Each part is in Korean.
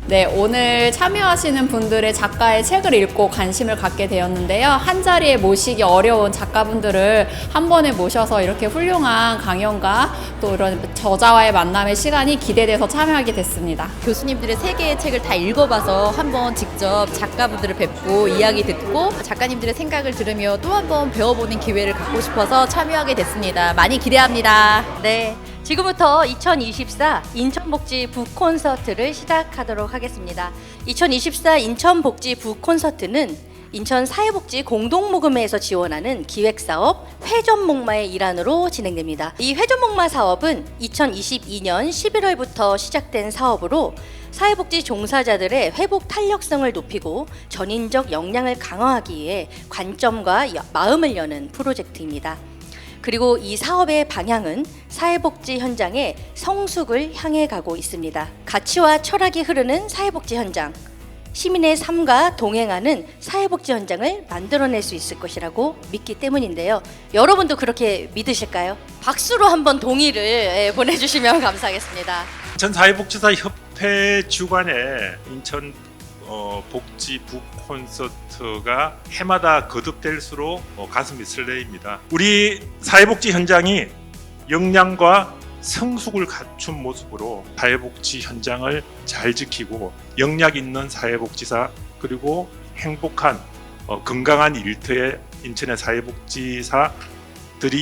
네, 오늘 참여하시는 분들의 작가의 책을 읽고 관심을 갖게 되었는데요. 한 자리에 모시기 어려운 작가분들을 한 번에 모셔서 이렇게 훌륭한 강연과 또 이런 저자와의 만남의 시간이 기대돼서 참여하게 됐습니다. 교수님들의 세 개의 책을 다 읽어봐서 한번 직접 작가분들을 뵙고 이야기 듣고 작가님들의 생각을 들으며 또 한번 배워보는 기회를 갖고 싶어서 참여하게 됐습니다. 많이 기대합니다. 네, 지금부터 2024 인천복지 북콘서트를 시작하도록 하겠습니다. 2024 인천복지 북콘서트는 인천사회복지 공동모금회에서 지원하는 기획사업 회전목마의 일환으로 진행됩니다. 이 회전목마 사업은 2022년 11월부터 시작된 사업으로 사회복지 종사자들의 회복 탄력성을 높이고 전인적 역량을 강화하기 위해 관점과 마음을 여는 프로젝트입니다. 그리고 이 사업의 방향은 사회복지 현장의 성숙을 향해 가고 있습니다. 가치와 철학이 흐르는 사회복지 현장, 시민의 삶과 동행하는 사회복지 현장을 만들어낼 수 있을 것이라고 믿기 때문인데요. 여러분도 그렇게 믿으실까요? 박수로 한번 동의를 보내주시면 감사하겠습니다. 인천사회복지사 협회 주관의 인천 복지 북 콘서트가 해마다 거듭될수록 가슴이 설레입니다. 우리 사회복지 현장이 역량과 성숙을 갖춘 모습으로 사회복지 현장을 잘 지키고 역량 있는 사회복지사 그리고 행복한 건강한 일터에 인천의 사회복지사들이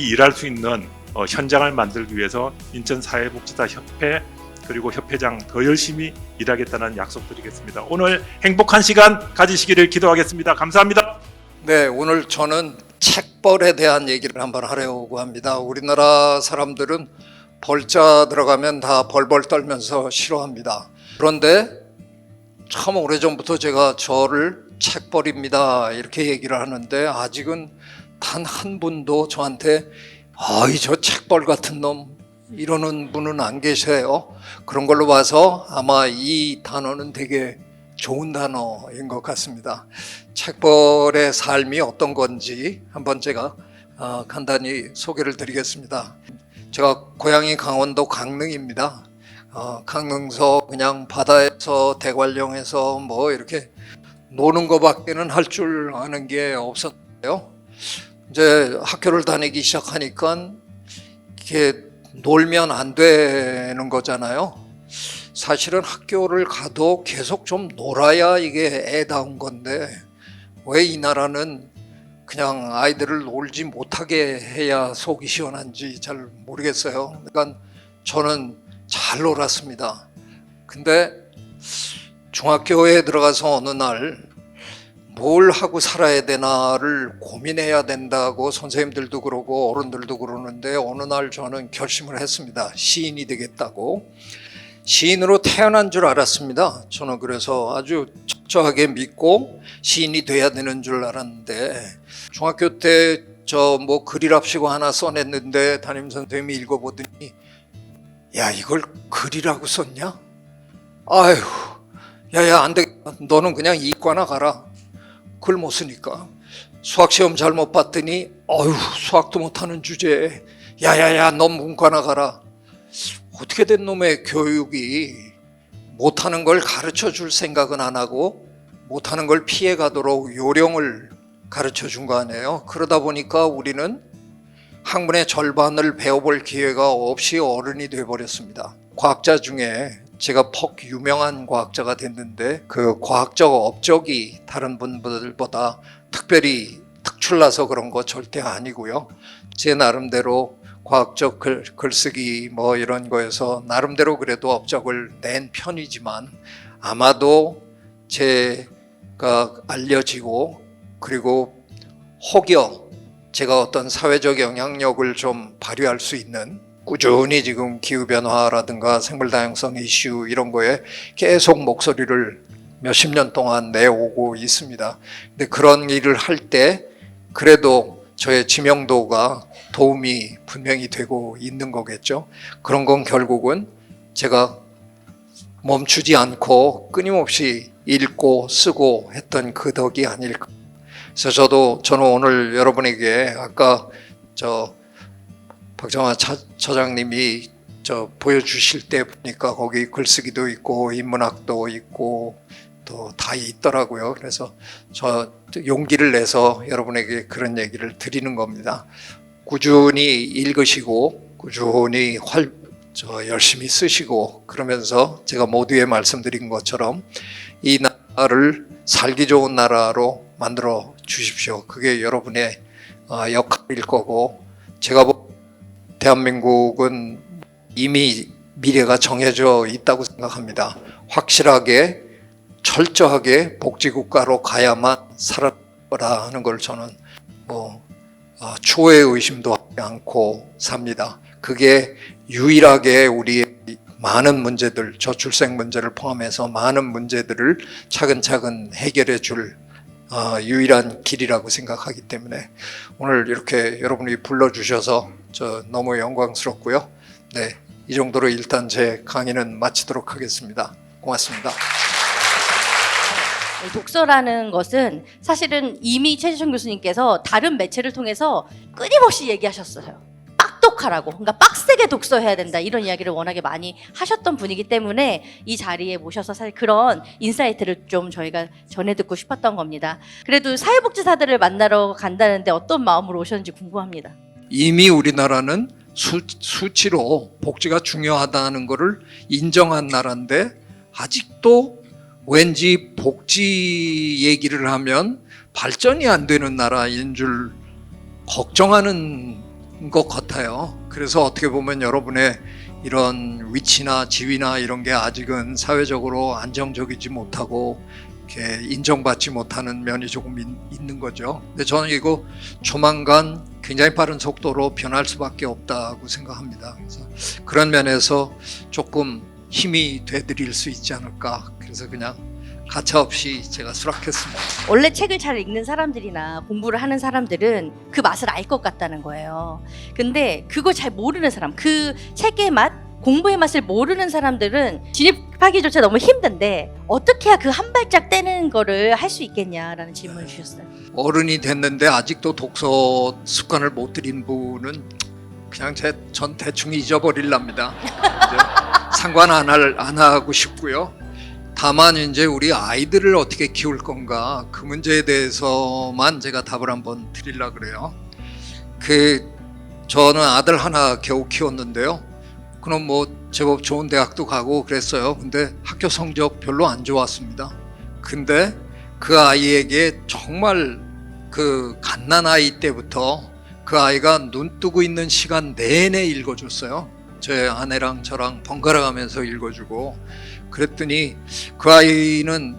일할 수 있는 현장을 만들기 위해서 인천사회복지사 협회 그리고 협회장 더 열심히 일하겠다는 약속드리겠습니다. 오늘 행복한 시간 가지시기를 기도하겠습니다. 감사합니다. 네, 오늘 저는 책벌에 대한 얘기를 한번 하려고 합니다. 우리나라 사람들은 벌자 들어가면 다 벌벌 떨면서 싫어합니다. 그런데 참 오래전부터 제가 저를 책벌입니다 이렇게 얘기를 하는데 아직은 단 한 분도 저한테 아이 저 책벌 같은 놈 이러는 분은 안 계세요. 그런 걸로 봐서 아마 이 단어는 되게 좋은 단어인 것 같습니다. 책벌의 삶이 어떤 건지 한번 제가 간단히 소개를 드리겠습니다. 제가 고향이 강원도 강릉입니다. 강릉서 그냥 바다에서 대관령에서 뭐 이렇게 노는 것밖에는 할 줄 아는 게 없었는데요. 이제 학교를 다니기 시작하니까 이렇게 놀면 안 되는 거잖아요. 사실은 학교를 가도 계속 좀 놀아야 이게 애다운 건데 왜 이 나라는 그냥 아이들을 놀지 못하게 해야 속이 시원한지 잘 모르겠어요. 그러니까 저는 잘 놀았습니다. 근데 중학교에 들어가서 어느 날 뭘 하고 살아야 되나를 고민해야 된다고 선생님들도 그러고 어른들도 그러는데 어느 날 저는 결심을 했습니다. 시인이 되겠다고. 시인으로 태어난 줄 알았습니다. 저는 그래서 아주 철저하게 믿고 시인이 돼야 되는 줄 알았는데 중학교 때 저 뭐 글이랍시고 하나 써냈는데 담임 선생님이 읽어보더니 야 이걸 글이라고 썼냐? 아휴 야야 안 되겠다. 너는 그냥 이과나 가라. 글 못 쓰니까. 수학시험 잘못 봤더니 어휴 수학도 못하는 주제에 야야야 넌 문과나 가라. 어떻게 된 놈의 교육이 못하는 걸 가르쳐 줄 생각은 안 하고 못하는 걸 피해 가도록 요령을 가르쳐 준 거 아니에요. 그러다 보니까 우리는 학문의 절반을 배워볼 기회가 없이 어른이 돼버렸습니다. 과학자 중에 제가 퍽 유명한 과학자가 됐는데 그 과학적 업적이 다른 분들보다 특별히 특출나서 그런 거 절대 아니고요. 제 나름대로 과학적 글쓰기 뭐 이런 거에서 나름대로 그래도 업적을 낸 편이지만 아마도 제가 알려지고 그리고 혹여 제가 어떤 사회적 영향력을 좀 발휘할 수 있는 꾸준히 지금 기후변화라든가 생물다양성 이슈 이런 거에 계속 목소리를 몇십 년 동안 내오고 있습니다. 근데 그런 일을 할 때 그래도 저의 지명도가 도움이 분명히 되고 있는 거겠죠. 그런 건 결국은 제가 멈추지 않고 끊임없이 읽고 쓰고 했던 그 덕이 아닐까. 그래서 저는 오늘 여러분에게 아까 박정화 처장님이 저 보여주실 때 보니까 거기 글쓰기도 있고 인문학도 있고 또 다 있더라고요. 그래서 저 용기를 내서 여러분에게 그런 얘기를 드리는 겁니다. 꾸준히 읽으시고 꾸준히 열심히 쓰시고 그러면서 제가 모두에 말씀드린 것처럼 이 나라를 살기 좋은 나라로 만들어 주십시오. 그게 여러분의 역할일 거고 제가 대한민국은 이미 미래가 정해져 있다고 생각합니다. 확실하게 철저하게 복지국가로 가야만 살아날 거라 하는 걸 저는 추호의 의심도 하지 않고 삽니다. 그게 유일하게 우리의 많은 문제들, 저출생 문제를 포함해서 많은 문제들을 차근차근 해결해 줄 유일한 길이라고 생각하기 때문에 오늘 이렇게 여러분이 불러주셔서 저 너무 영광스럽고요. 네, 이 정도로 일단 제 강의는 마치도록 하겠습니다. 고맙습니다. 독서라는 것은 사실은 이미 최지성 교수님께서 다른 매체를 통해서 끊임없이 얘기하셨어요. 빡독하라고. 그러니까 빡세게 독서해야 된다. 이런 이야기를 워낙에 많이 하셨던 분이기 때문에 이 자리에 모셔서 사실 그런 인사이트를 좀 저희가 전해 듣고 싶었던 겁니다. 그래도 사회복지사들을 만나러 간다는데 어떤 마음으로 오셨는지 궁금합니다. 이미 우리나라는 수치로 복지가 중요하다는 것을 인정한 나라인데 아직도 왠지 복지 얘기를 하면 발전이 안 되는 나라인 줄 걱정하는 것 같아요. 그래서 어떻게 보면 여러분의 이런 위치나 지위나 이런 게 아직은 사회적으로 안정적이지 못하고 이렇게 인정받지 못하는 면이 조금 있는 거죠. 근데 저는 이거 조만간 굉장히 빠른 속도로 변할 수밖에 없다고 생각합니다. 그래서 그런 면에서 조금 힘이 되드릴 수 있지 않을까. 그래서 그냥 가차없이 제가 수락했습니다. 원래 책을 잘 읽는 사람들이나 공부를 하는 사람들은 그 맛을 알 것 같다는 거예요. 근데 그걸 잘 모르는 사람, 그 책의 맛, 공부의 맛을 모르는 사람들은 진입하기조차 너무 힘든데 어떻게 해야 그 한 발짝 떼는 거를 할 수 있겠냐라는 질문을 주셨어요. 어른이 됐는데 아직도 독서 습관을 못 들인 분은 그냥 전 대충 잊어버릴랍니다. 상관 안 하고 싶고요. 다만 이제 우리 아이들을 어떻게 키울 건가 그 문제에 대해서만 제가 답을 한번 드리려고 그래요. 저는 아들 하나 겨우 키웠는데요. 그럼 제법 좋은 대학도 가고 그랬어요. 근데 학교 성적 별로 안 좋았습니다. 근데 그 아이에게 정말 그 갓난아이 때부터 그 아이가 눈 뜨고 있는 시간 내내 읽어줬어요. 제 아내랑 저랑 번갈아 가면서 읽어주고 그랬더니 그 아이는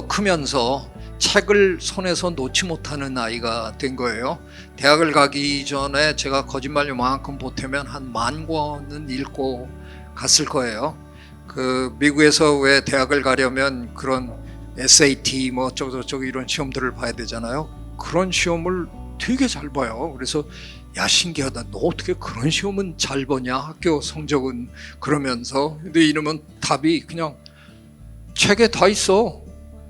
크면서 책을 손에서 놓지 못하는 아이가 된 거예요. 대학을 가기 전에 제가 거짓말 요만큼 보태면 한 10,000권은 읽고 갔을 거예요. 미국에서 왜 대학을 가려면 그런 SAT 어쩌고저쩌고 이런 시험들을 봐야 되잖아요. 그런 시험을 되게 잘 봐요. 그래서 야 신기하다. 너 어떻게 그런 시험은 잘 보냐? 학교 성적은 그러면서. 근데 이러면 답이 그냥 책에 다 있어.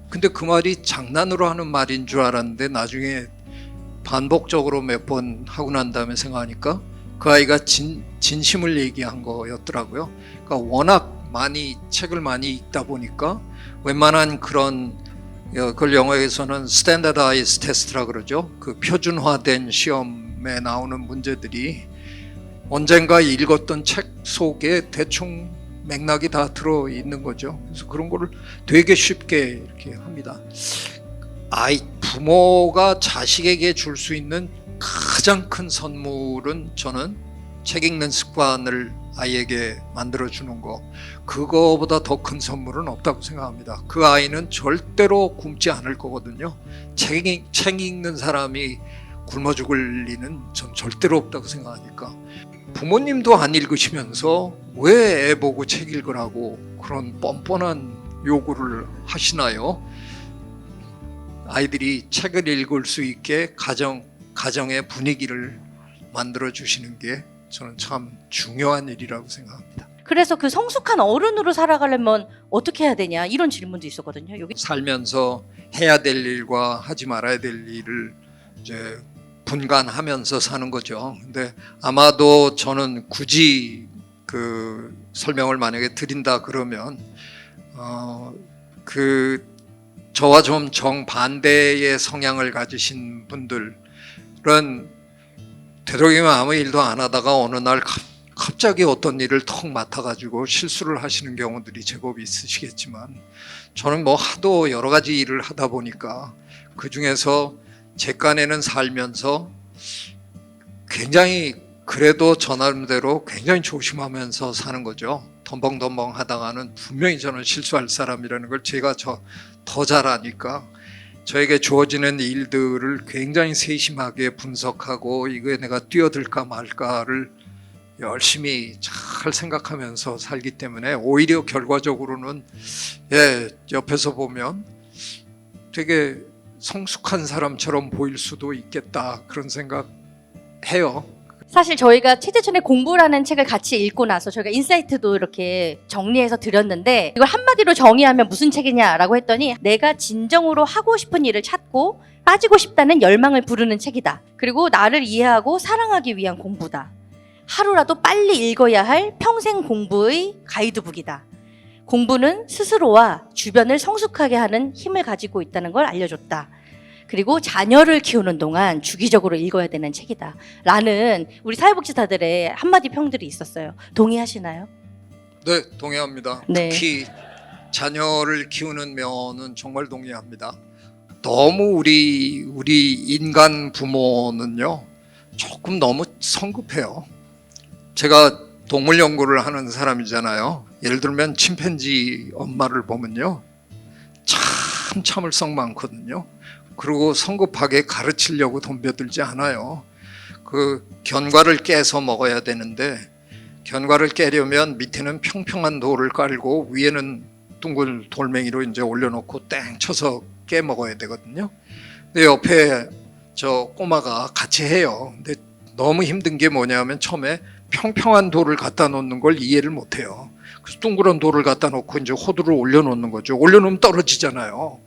근데 그 말이 장난으로 하는 말인 줄 알았는데 나중에 반복적으로 몇 번 하고 난 다음에 생각하니까 그 아이가 진심을 얘기한 거였더라고요. 그러니까 워낙 책을 많이 읽다 보니까 웬만한 그걸 영어에서는 스탠다다이즈 테스트라 그러죠. 그 표준화된 시험에 나오는 문제들이 언젠가 읽었던 책 속에 대충 맥락이 다 들어 있는 거죠. 그래서 그런 거를 되게 쉽게 이렇게 합니다. 부모가 자식에게 줄 수 있는 가장 큰 선물은 저는 책 읽는 습관을 아이에게 만들어주는 거. 그거보다 더 큰 선물은 없다고 생각합니다. 그 아이는 절대로 굶지 않을 거거든요. 책 읽는 사람이 굶어 죽을 리는 전 절대로 없다고 생각하니까 부모님도 안 읽으시면서 왜 애 보고 책 읽으라고 그런 뻔뻔한 요구를 하시나요? 아이들이 책을 읽을 수 있게 가정의 분위기를 만들어 주시는 게 저는 참 중요한 일이라고 생각합니다. 그래서 그 성숙한 어른으로 살아가려면 어떻게 해야 되냐 이런 질문도 있었거든요. 여기 살면서 해야 될 일과 하지 말아야 될 일을 이제 분간하면서 사는 거죠. 근데 아마도 저는 굳이 그 설명을 만약에 드린다 그러면 그 저와 좀 정반대의 성향을 가지신 분들은 되도록이면 아무 일도 안 하다가 어느 날 갑자기 어떤 일을 턱 맡아가지고 실수를 하시는 경우들이 제법 있으시겠지만, 저는 뭐 하도 여러 가지 일을 하다 보니까 그 중에서 제 깐에는 살면서 굉장히 그래도 저 나름대로 굉장히 조심하면서 사는 거죠. 덤벙덤벙 하다가는 분명히 저는 실수할 사람이라는 걸 제가 더 잘 아니까 저에게 주어지는 일들을 굉장히 세심하게 분석하고 이거에 내가 뛰어들까 말까를 열심히 잘 생각하면서 살기 때문에 오히려 결과적으로는 옆에서 보면 되게 성숙한 사람처럼 보일 수도 있겠다, 그런 생각 해요. 사실 저희가 최재천의 공부라는 책을 같이 읽고 나서 저희가 인사이트도 이렇게 정리해서 드렸는데, 이걸 한마디로 정의하면 무슨 책이냐라고 했더니 내가 진정으로 하고 싶은 일을 찾고 빠지고 싶다는 열망을 부르는 책이다. 그리고 나를 이해하고 사랑하기 위한 공부다. 하루라도 빨리 읽어야 할 평생 공부의 가이드북이다. 공부는 스스로와 주변을 성숙하게 하는 힘을 가지고 있다는 걸 알려줬다. 그리고 자녀를 키우는 동안 주기적으로 읽어야 되는 책이다. 라는 우리 사회복지사들의 한마디 평들이 있었어요. 동의하시나요? 네, 동의합니다. 네. 특히 자녀를 키우는 면은 정말 동의합니다. 너무 우리 인간 부모는요, 조금 너무 성급해요. 제가 동물 연구를 하는 사람이잖아요. 예를 들면 침팬지 엄마를 보면요, 참 참을성 많거든요. 그리고 성급하게 가르치려고 덤벼들지 않아요. 그 견과를 깨서 먹어야 되는데, 견과를 깨려면 밑에는 평평한 돌을 깔고 위에는 둥글 돌멩이로 이제 올려놓고 땡 쳐서 깨 먹어야 되거든요. 근데 옆에 저 꼬마가 같이 해요. 근데 너무 힘든 게 뭐냐면 처음에 평평한 돌을 갖다 놓는 걸 이해를 못 해요. 그래서 둥그런 돌을 갖다 놓고 이제 호두를 올려놓는 거죠. 올려놓으면 떨어지잖아요.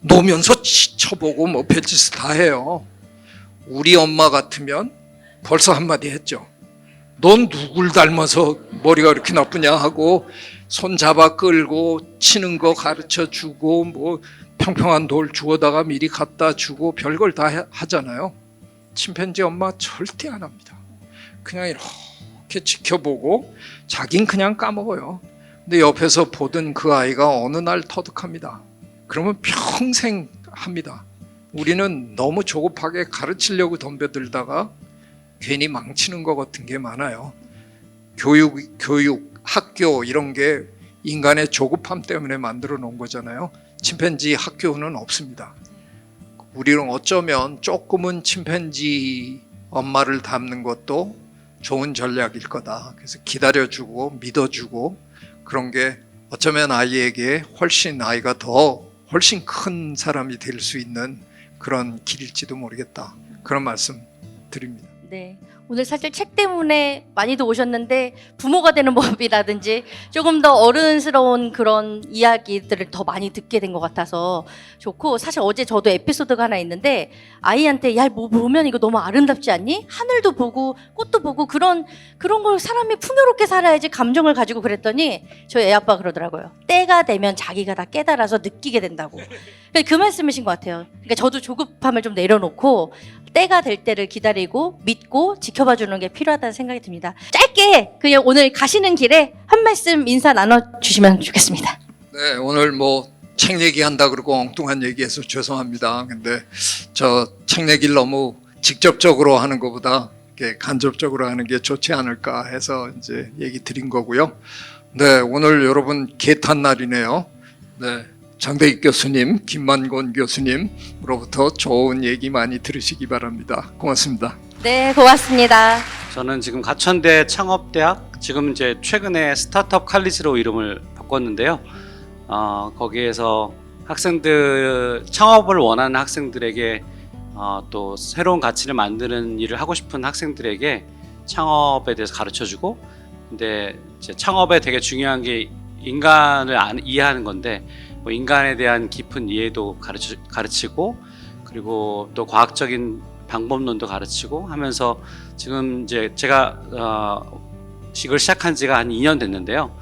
놓으면서 쳐보고 뭐 별짓을 다 해요. 우리 엄마 같으면 벌써 한마디 했죠. 넌 누굴 닮아서 머리가 이렇게 나쁘냐 하고 손 잡아 끌고 치는 거 가르쳐 주고 뭐 평평한 돌 주워다가 미리 갖다 주고 별걸 다 하잖아요. 침팬지 엄마 절대 안 합니다. 그냥 이렇게 지켜보고 자긴 그냥 까먹어요. 근데 옆에서 보던 그 아이가 어느 날 터득합니다. 그러면 평생 합니다. 우리는 너무 조급하게 가르치려고 덤벼들다가 괜히 망치는 것 같은 게 많아요. 교육, 학교 이런 게 인간의 조급함 때문에 만들어 놓은 거잖아요. 침팬지 학교는 없습니다. 우리는 어쩌면 조금은 침팬지 엄마를 닮는 것도 좋은 전략일 거다. 그래서 기다려주고 믿어주고 그런 게 어쩌면 아이에게 훨씬 큰 사람이 될 수 있는 그런 길일지도 모르겠다. 그런 말씀 드립니다. 네. 오늘 사실 책 때문에 많이도 오셨는데 부모가 되는 법이라든지 조금 더 어른스러운 그런 이야기들을 더 많이 듣게 된 것 같아서 좋고, 사실 어제 저도 에피소드가 하나 있는데 아이한테 야, 뭐 보면 이거 너무 아름답지 않니? 하늘도 보고 꽃도 보고 그런 걸 사람이 풍요롭게 살아야지 감정을 가지고 그랬더니 저희 애 아빠가 그러더라고요. 때가 되면 자기가 다 깨달아서 느끼게 된다고. 그 말씀이신 것 같아요. 그러니까 저도 조급함을 좀 내려놓고 때가 될 때를 기다리고 믿고 지켜봐 주는 게 필요하다는 생각이 듭니다. 짧게 그냥 오늘 가시는 길에 한 말씀 인사 나눠주시면 좋겠습니다. 네, 오늘 뭐 책 얘기한다 그러고 엉뚱한 얘기해서 죄송합니다. 근데 저 책 얘기를 너무 직접적으로 하는 것보다 이렇게 간접적으로 하는 게 좋지 않을까 해서 이제 얘기 드린 거고요. 네, 오늘 여러분 개탄 날이네요. 네. 장대익 교수님, 김만곤 교수님으로부터 좋은 얘기 많이 들으시기 바랍니다. 고맙습니다. 네, 고맙습니다. 저는 지금 가천대 창업대학, 지금 이제 최근에 스타트업 칼리지로 이름을 바꿨는데요. 거기에서 학생들, 창업을 원하는 학생들에게 또 새로운 가치를 만드는 일을 하고 싶은 학생들에게 창업에 대해서 가르쳐주고, 근데 이제 창업에 되게 중요한 게 인간을 이해하는 건데, 뭐 인간에 대한 깊은 이해도 가르치고, 그리고 또 과학적인 방법론도 가르치고 하면서 지금 이제 제가 식을 시작한 지가 한 2년 됐는데요.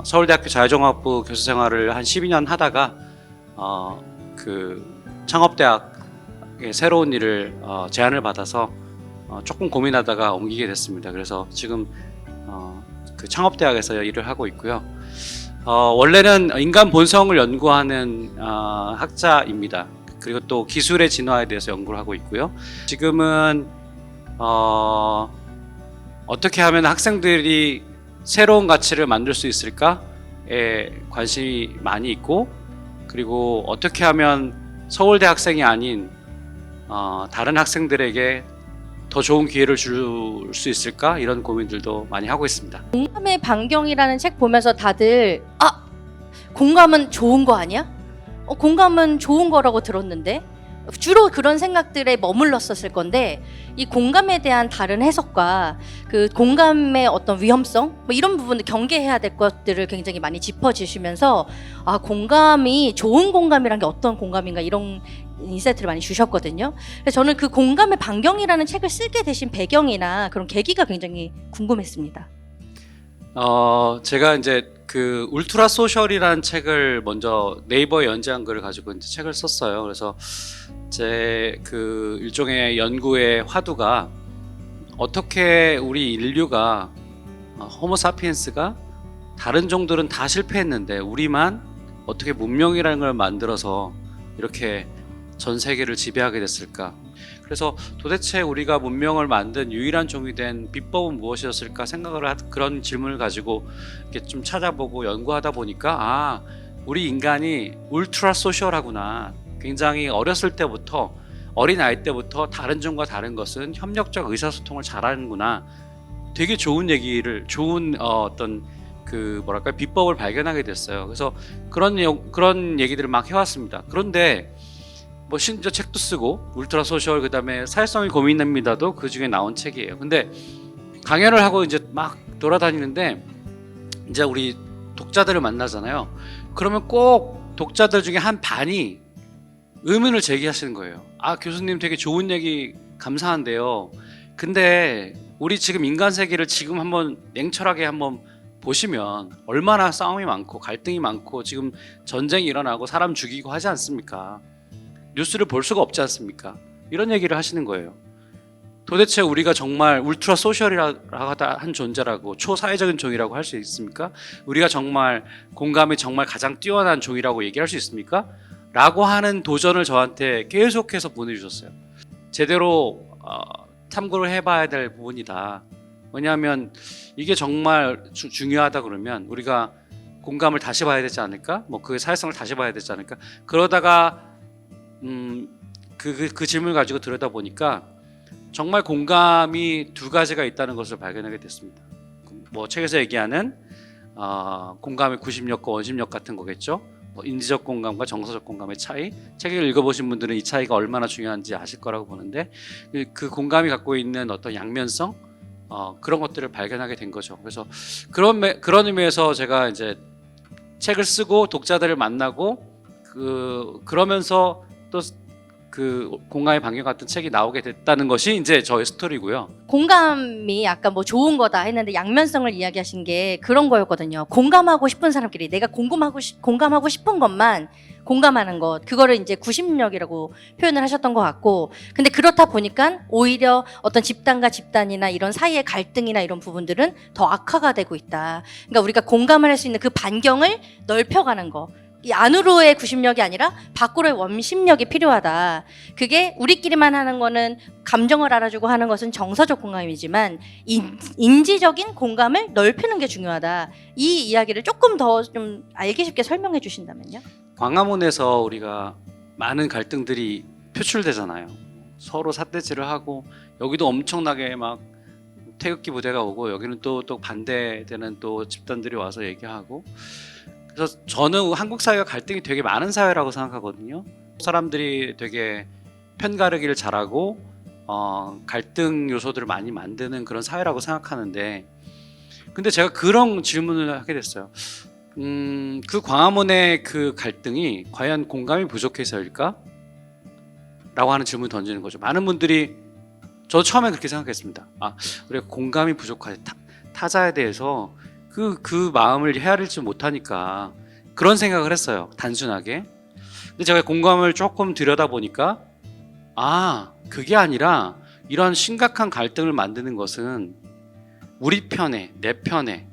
서울대학교 자유종합부 교수 생활을 한 12년 하다가 그 창업대학의 새로운 일을 제안을 받아서 조금 고민하다가 옮기게 됐습니다. 그래서 지금 그 창업대학에서 일을 하고 있고요. 원래는 인간 본성을 연구하는 학자입니다. 그리고 또 기술의 진화에 대해서 연구를 하고 있고요. 지금은 어떻게 하면 학생들이 새로운 가치를 만들 수 있을까에 관심이 많이 있고, 그리고 어떻게 하면 서울대 학생이 아닌 다른 학생들에게 더 좋은 기회를 줄 수 있을까, 이런 고민들도 많이 하고 있습니다. 공감의 반경이라는 책 보면서 다들 공감은 좋은 거 아니야? 공감은 좋은 거라고 들었는데 주로 그런 생각들에 머물렀었을 건데 이 공감에 대한 다른 해석과 그 공감의 어떤 위험성 뭐 이런 부분을 경계해야 될 것들을 굉장히 많이 짚어주시면서 공감이 좋은 공감이란 게 어떤 공감인가 이런 인사이트를 많이 주셨거든요. 그래서 저는 그 공감의 반경이라는 책을 쓰게 되신 배경이나 그런 계기가 굉장히 궁금했습니다. 제가 이제 그 울트라 소셜이라는 책을 먼저 네이버에 연재한 글을 가지고 이제 책을 썼어요. 그래서 제 그 일종의 연구의 화두가 어떻게 우리 인류가 호모사피엔스가 다른 종들은 다 실패했는데 우리만 어떻게 문명이라는 걸 만들어서 이렇게 전 세계를 지배하게 됐을까? 그래서 도대체 우리가 문명을 만든 유일한 종이 된 비법은 무엇이었을까 생각을 그런 질문을 가지고 이렇게 좀 찾아보고 연구하다 보니까 우리 인간이 울트라 소셜하구나. 굉장히 어렸을 때부터 어린 아이 때부터 다른 종과 다른 것은 협력적 의사소통을 잘하는구나. 되게 좋은 얘기를 좋은 어떤 그 뭐랄까 비법을 발견하게 됐어요. 그래서 그런 얘기들을 막 해왔습니다. 그런데 뭐 심지어 책도 쓰고 울트라 소셜 그다음에 사회성이 고민됩니다도 그 중에 나온 책이에요. 근데 강연을 하고 이제 막 돌아다니는데 이제 우리 독자들을 만나잖아요. 그러면 꼭 독자들 중에 한 반이 의문을 제기하시는 거예요. 교수님 되게 좋은 얘기 감사한데요. 근데 우리 지금 인간 세계를 지금 한번 냉철하게 한번 보시면 얼마나 싸움이 많고 갈등이 많고 지금 전쟁이 일어나고 사람 죽이고 하지 않습니까? 뉴스를 볼 수가 없지 않습니까? 이런 얘기를 하시는 거예요. 도대체 우리가 정말 울트라 소셜이라고 한 존재라고 초사회적인 종이라고 할 수 있습니까? 우리가 정말 공감이 정말 가장 뛰어난 종이라고 얘기할 수 있습니까? 라고 하는 도전을 저한테 계속해서 보내주셨어요. 제대로 탐구를 해봐야 될 부분이다. 왜냐하면 이게 정말 중요하다 그러면 우리가 공감을 다시 봐야 되지 않을까? 뭐 그 사회성을 다시 봐야 되지 않을까? 그러다가 그 질문을 가지고 들여다보니까 정말 공감이 두 가지가 있다는 것을 발견하게 됐습니다. 뭐 책에서 얘기하는 공감의 구심력과 원심력 같은 거겠죠. 뭐 인지적 공감과 정서적 공감의 차이. 책을 읽어보신 분들은 이 차이가 얼마나 중요한지 아실 거라고 보는데 그 공감이 갖고 있는 어떤 양면성 그런 것들을 발견하게 된 거죠. 그래서 그런 의미에서 제가 이제 책을 쓰고 독자들을 만나고 그러면서 또 그 공감의 반경 같은 책이 나오게 됐다는 것이 이제 저의 스토리고요. 공감이 아까 뭐 좋은 거다 했는데 양면성을 이야기하신 게 그런 거였거든요. 공감하고 싶은 사람끼리 내가 공감하고 싶은 것만 공감하는 것, 그거를 이제 구심력이라고 표현을 하셨던 것 같고, 근데 그렇다 보니까 오히려 어떤 집단과 집단이나 이런 사이의 갈등이나 이런 부분들은 더 악화가 되고 있다. 그러니까 우리가 공감을 할 수 있는 그 반경을 넓혀가는 거, 이 안으로의 구심력이 아니라 밖으로의 원심력이 필요하다. 그게 우리끼리만 하는 거는 감정을 알아주고 하는 것은 정서적 공감이지만 인지적인 공감을 넓히는 게 중요하다. 이 이야기를 조금 더 좀 알기 쉽게 설명해 주신다면요. 광화문에서 우리가 많은 갈등들이 표출되잖아요. 서로 삿대질을 하고 여기도 엄청나게 막 태극기 부대가 오고 여기는 또 반대되는 또 집단들이 와서 얘기하고. 그래서 저는 한국 사회가 갈등이 되게 많은 사회라고 생각하거든요. 사람들이 되게 편가르기를 잘하고 갈등 요소들을 많이 만드는 그런 사회라고 생각하는데, 근데 제가 그런 질문을 하게 됐어요. 그 광화문의 그 갈등이 과연 공감이 부족해서일까? 라고 하는 질문을 던지는 거죠. 많은 분들이, 저도 처음에 그렇게 생각했습니다. 우리가 공감이 부족하지, 타자에 대해서 그 마음을 헤아리지 못하니까 그런 생각을 했어요. 단순하게. 근데 제가 공감을 조금 들여다보니까 그게 아니라 이런 심각한 갈등을 만드는 것은 우리 편에, 내 편에,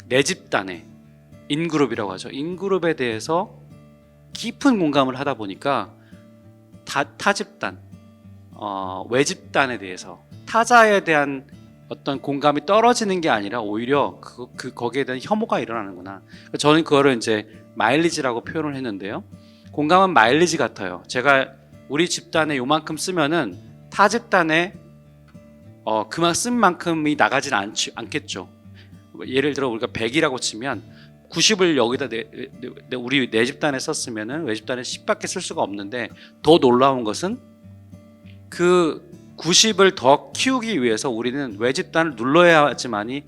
내 집단에, 인그룹이라고 하죠. 인그룹에 대해서 깊은 공감을 하다 보니까 타 집단, 외집단에 대해서 타자에 대한 어떤 공감이 떨어지는 게 아니라 오히려 거기에 대한 혐오가 일어나는구나. 저는 그거를 이제 마일리지라고 표현을 했는데요. 공감은 마일리지 같아요. 제가 우리 집단에 요만큼 쓰면은 타 집단에 그만 쓴 만큼이 나가지는 않겠죠. 예를 들어 우리가 100이라고 치면 90을 여기다 우리 내 집단에 썼으면은 외 집단에 10밖에 쓸 수가 없는데, 더 놀라운 것은 그 90을 더 키우기 위해서 우리는 외 집단을 눌러야지만이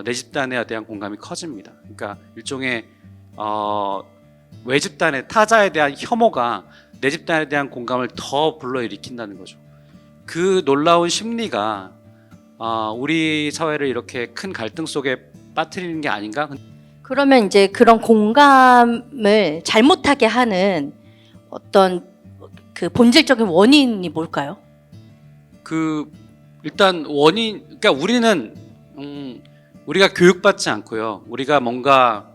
내 집단에 대한 공감이 커집니다. 그러니까 일종의 외 집단의 타자에 대한 혐오가 내 집단에 대한 공감을 더 불러일으킨다는 거죠. 그 놀라운 심리가 우리 사회를 이렇게 큰 갈등 속에 빠뜨리는 게 아닌가? 그러면 이제 그런 공감을 잘못하게 하는 어떤 그 본질적인 원인이 뭘까요? 일단 그러니까 우리는 우리가 교육받지 않고요. 우리가 뭔가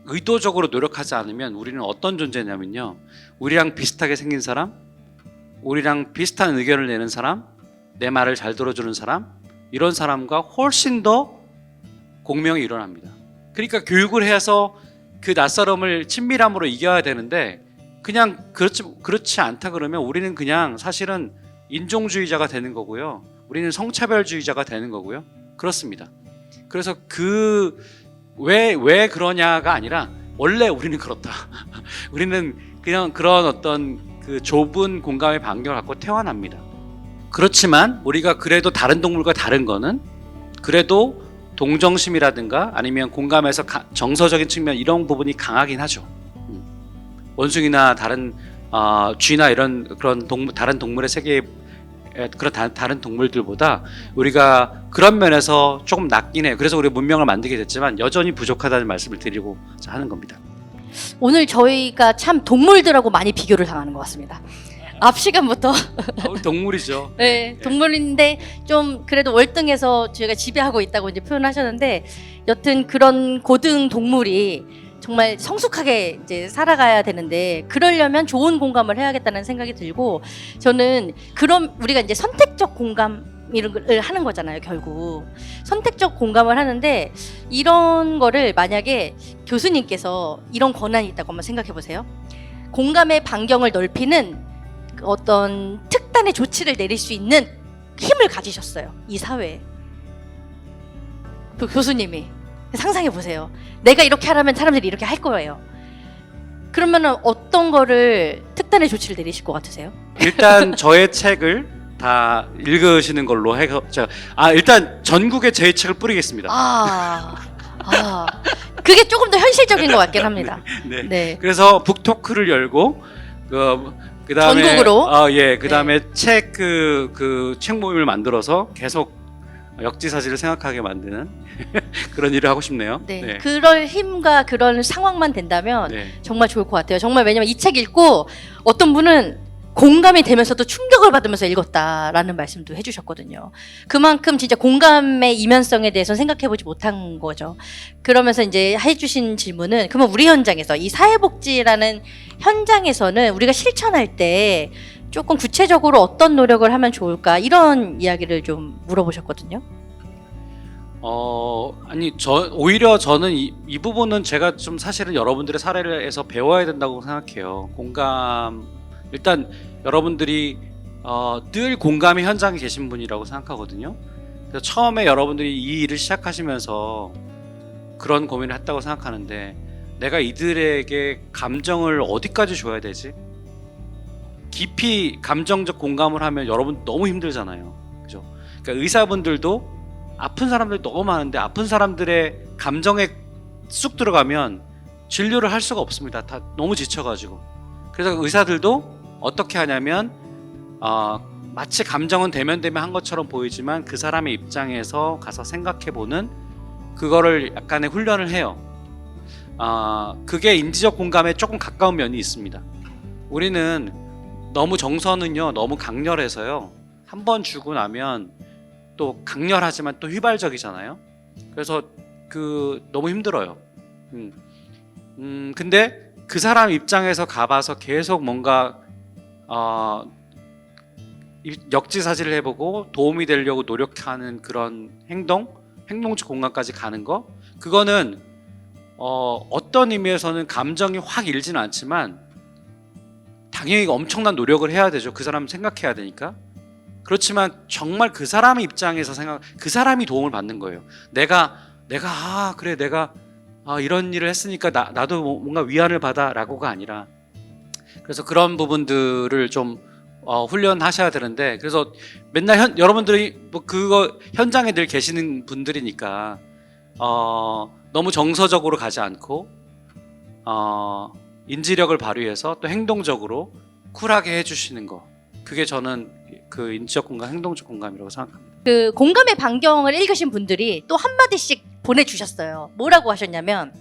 의도적으로 노력하지 않으면 우리는 어떤 존재냐면요. 우리랑 비슷하게 생긴 사람, 우리랑 비슷한 의견을 내는 사람, 내 말을 잘 들어주는 사람, 이런 사람과 훨씬 더 공명이 일어납니다. 그러니까 교육을 해서 그 낯설음을 친밀함으로 이겨야 되는데, 그냥 그렇지 않다 그러면 우리는 그냥 사실은 인종주의자가 되는 거고요. 우리는 성차별주의자가 되는 거고요. 그렇습니다. 그래서 왜 그러냐가 아니라 원래 우리는 그렇다. 우리는 그냥 그런 어떤 그 좁은 공감의 반경을 갖고 태어납니다. 그렇지만 우리가 그래도 다른 동물과 다른 거는 그래도 동정심이라든가 아니면 공감에서 정서적인 측면, 이런 부분이 강하긴 하죠. 원숭이나 다른 쥐나 이런 그런 다른 동물의 세계에 그런 다른 동물들보다 우리가 그런 면에서 조금 낫긴 해요. 그래서 우리가 문명을 만들게 됐지만 여전히 부족하다는 말씀을 드리고 하는 겁니다. 오늘 저희가 참 동물들하고 많이 비교를 당하는 것 같습니다. 앞 시간부터 동물이죠. 네, 동물인데 좀 그래도 월등해서 저희가 지배하고 있다고 이제 표현하셨는데, 여튼 그런 고등 동물이 정말 성숙하게 이제 살아가야 되는데, 그러려면 좋은 공감을 해야겠다는 생각이 들고, 저는 그럼 우리가 이제 선택적 공감을 하는 거잖아요. 결국 선택적 공감을 하는데, 이런 거를 만약에 교수님께서 이런 권한이 있다고 한번 생각해 보세요. 공감의 반경을 넓히는 어떤 특단의 조치를 내릴 수 있는 힘을 가지셨어요, 이 사회에. 그 교수님이 상상해 보세요. 내가 이렇게 하라면 사람들이 이렇게 할 거예요. 그러면은 어떤 거를 특단의 조치를 내리실 것 같으세요? 일단 저의 책을 다 읽으시는 걸로 해서 일단 전국에 제 책을 뿌리겠습니다. 그게 조금 더 현실적인 것 같긴 합니다. 네. 네. 그래서 북토크를 열고 그다음에 전국으로? 그다음에 책 책 모임을 만들어서 계속 역지사지를 생각하게 만드는 그런 일을 하고 싶네요. 네. 그럴 힘과 그런 상황만 된다면 네. 정말 좋을 것 같아요. 정말, 왜냐면 이 책 읽고 어떤 분은 공감이 되면서도 충격을 받으면서 읽었다라는 말씀도 해주셨거든요. 그만큼 진짜 공감의 이면성에 대해서 생각해보지 못한 거죠. 그러면서 이제 해주신 질문은, 그러면 우리 현장에서, 이 사회복지라는 현장에서는 우리가 실천할 때 조금 구체적으로 어떤 노력을 하면 좋을까, 이런 이야기를 좀 물어보셨거든요. 오히려 저는 이 부분은 제가 좀 사실은 여러분들의 사례에서 배워야 된다고 생각해요. 일단 여러분들이 늘 공감의 현장에 계신 분이라고 생각하거든요. 그래서 처음에 여러분들이 이 일을 시작하시면서 그런 고민을 했다고 생각하는데, 내가 이들에게 감정을 어디까지 줘야 되지? 깊이 감정적 공감을 하면 여러분 너무 힘들잖아요. 그죠? 그러니까 의사분들도 아픈 사람들이 너무 많은데 아픈 사람들의 감정에 쑥 들어가면 진료를 할 수가 없습니다. 다 너무 지쳐가지고. 그래서 의사들도 어떻게 하냐면 마치 감정은 대면대면 한 것처럼 보이지만 그 사람의 입장에서 가서 생각해보는 그거를 약간의 훈련을 해요. 그게 인지적 공감에 조금 가까운 면이 있습니다. 우리는 너무 정서는요 너무 강렬해서요 한 번 주고 나면 또 강렬하지만 또 휘발적이잖아요. 그래서 너무 힘들어요. 근데 그 사람 입장에서 가봐서 계속 뭔가 역지사지를 해보고 도움이 되려고 노력하는 그런 행동적 공간까지 가는 거, 그거는 어떤 의미에서는 감정이 확 일지는 않지만 당연히 엄청난 노력을 해야 되죠. 그 사람 생각해야 되니까. 그렇지만 정말 그 사람의 입장에서 그 사람이 도움을 받는 거예요. 내가 그래 내가 이런 일을 했으니까 나도 뭔가 위안을 받아라고가 아니라, 그래서 그런 부분들을 좀 훈련하셔야 되는데, 그래서 맨날 여러분들이 뭐 그거 현장에 늘 계시는 분들이니까 너무 정서적으로 가지 않고 인지력을 발휘해서 또 행동적으로 쿨하게 해주시는 거, 그게 저는 그 인지적 공감, 행동적 공감이라고 생각합니다. 그 공감의 반경을 읽으신 분들이 또 한마디씩 보내주셨어요. 뭐라고 하셨냐면,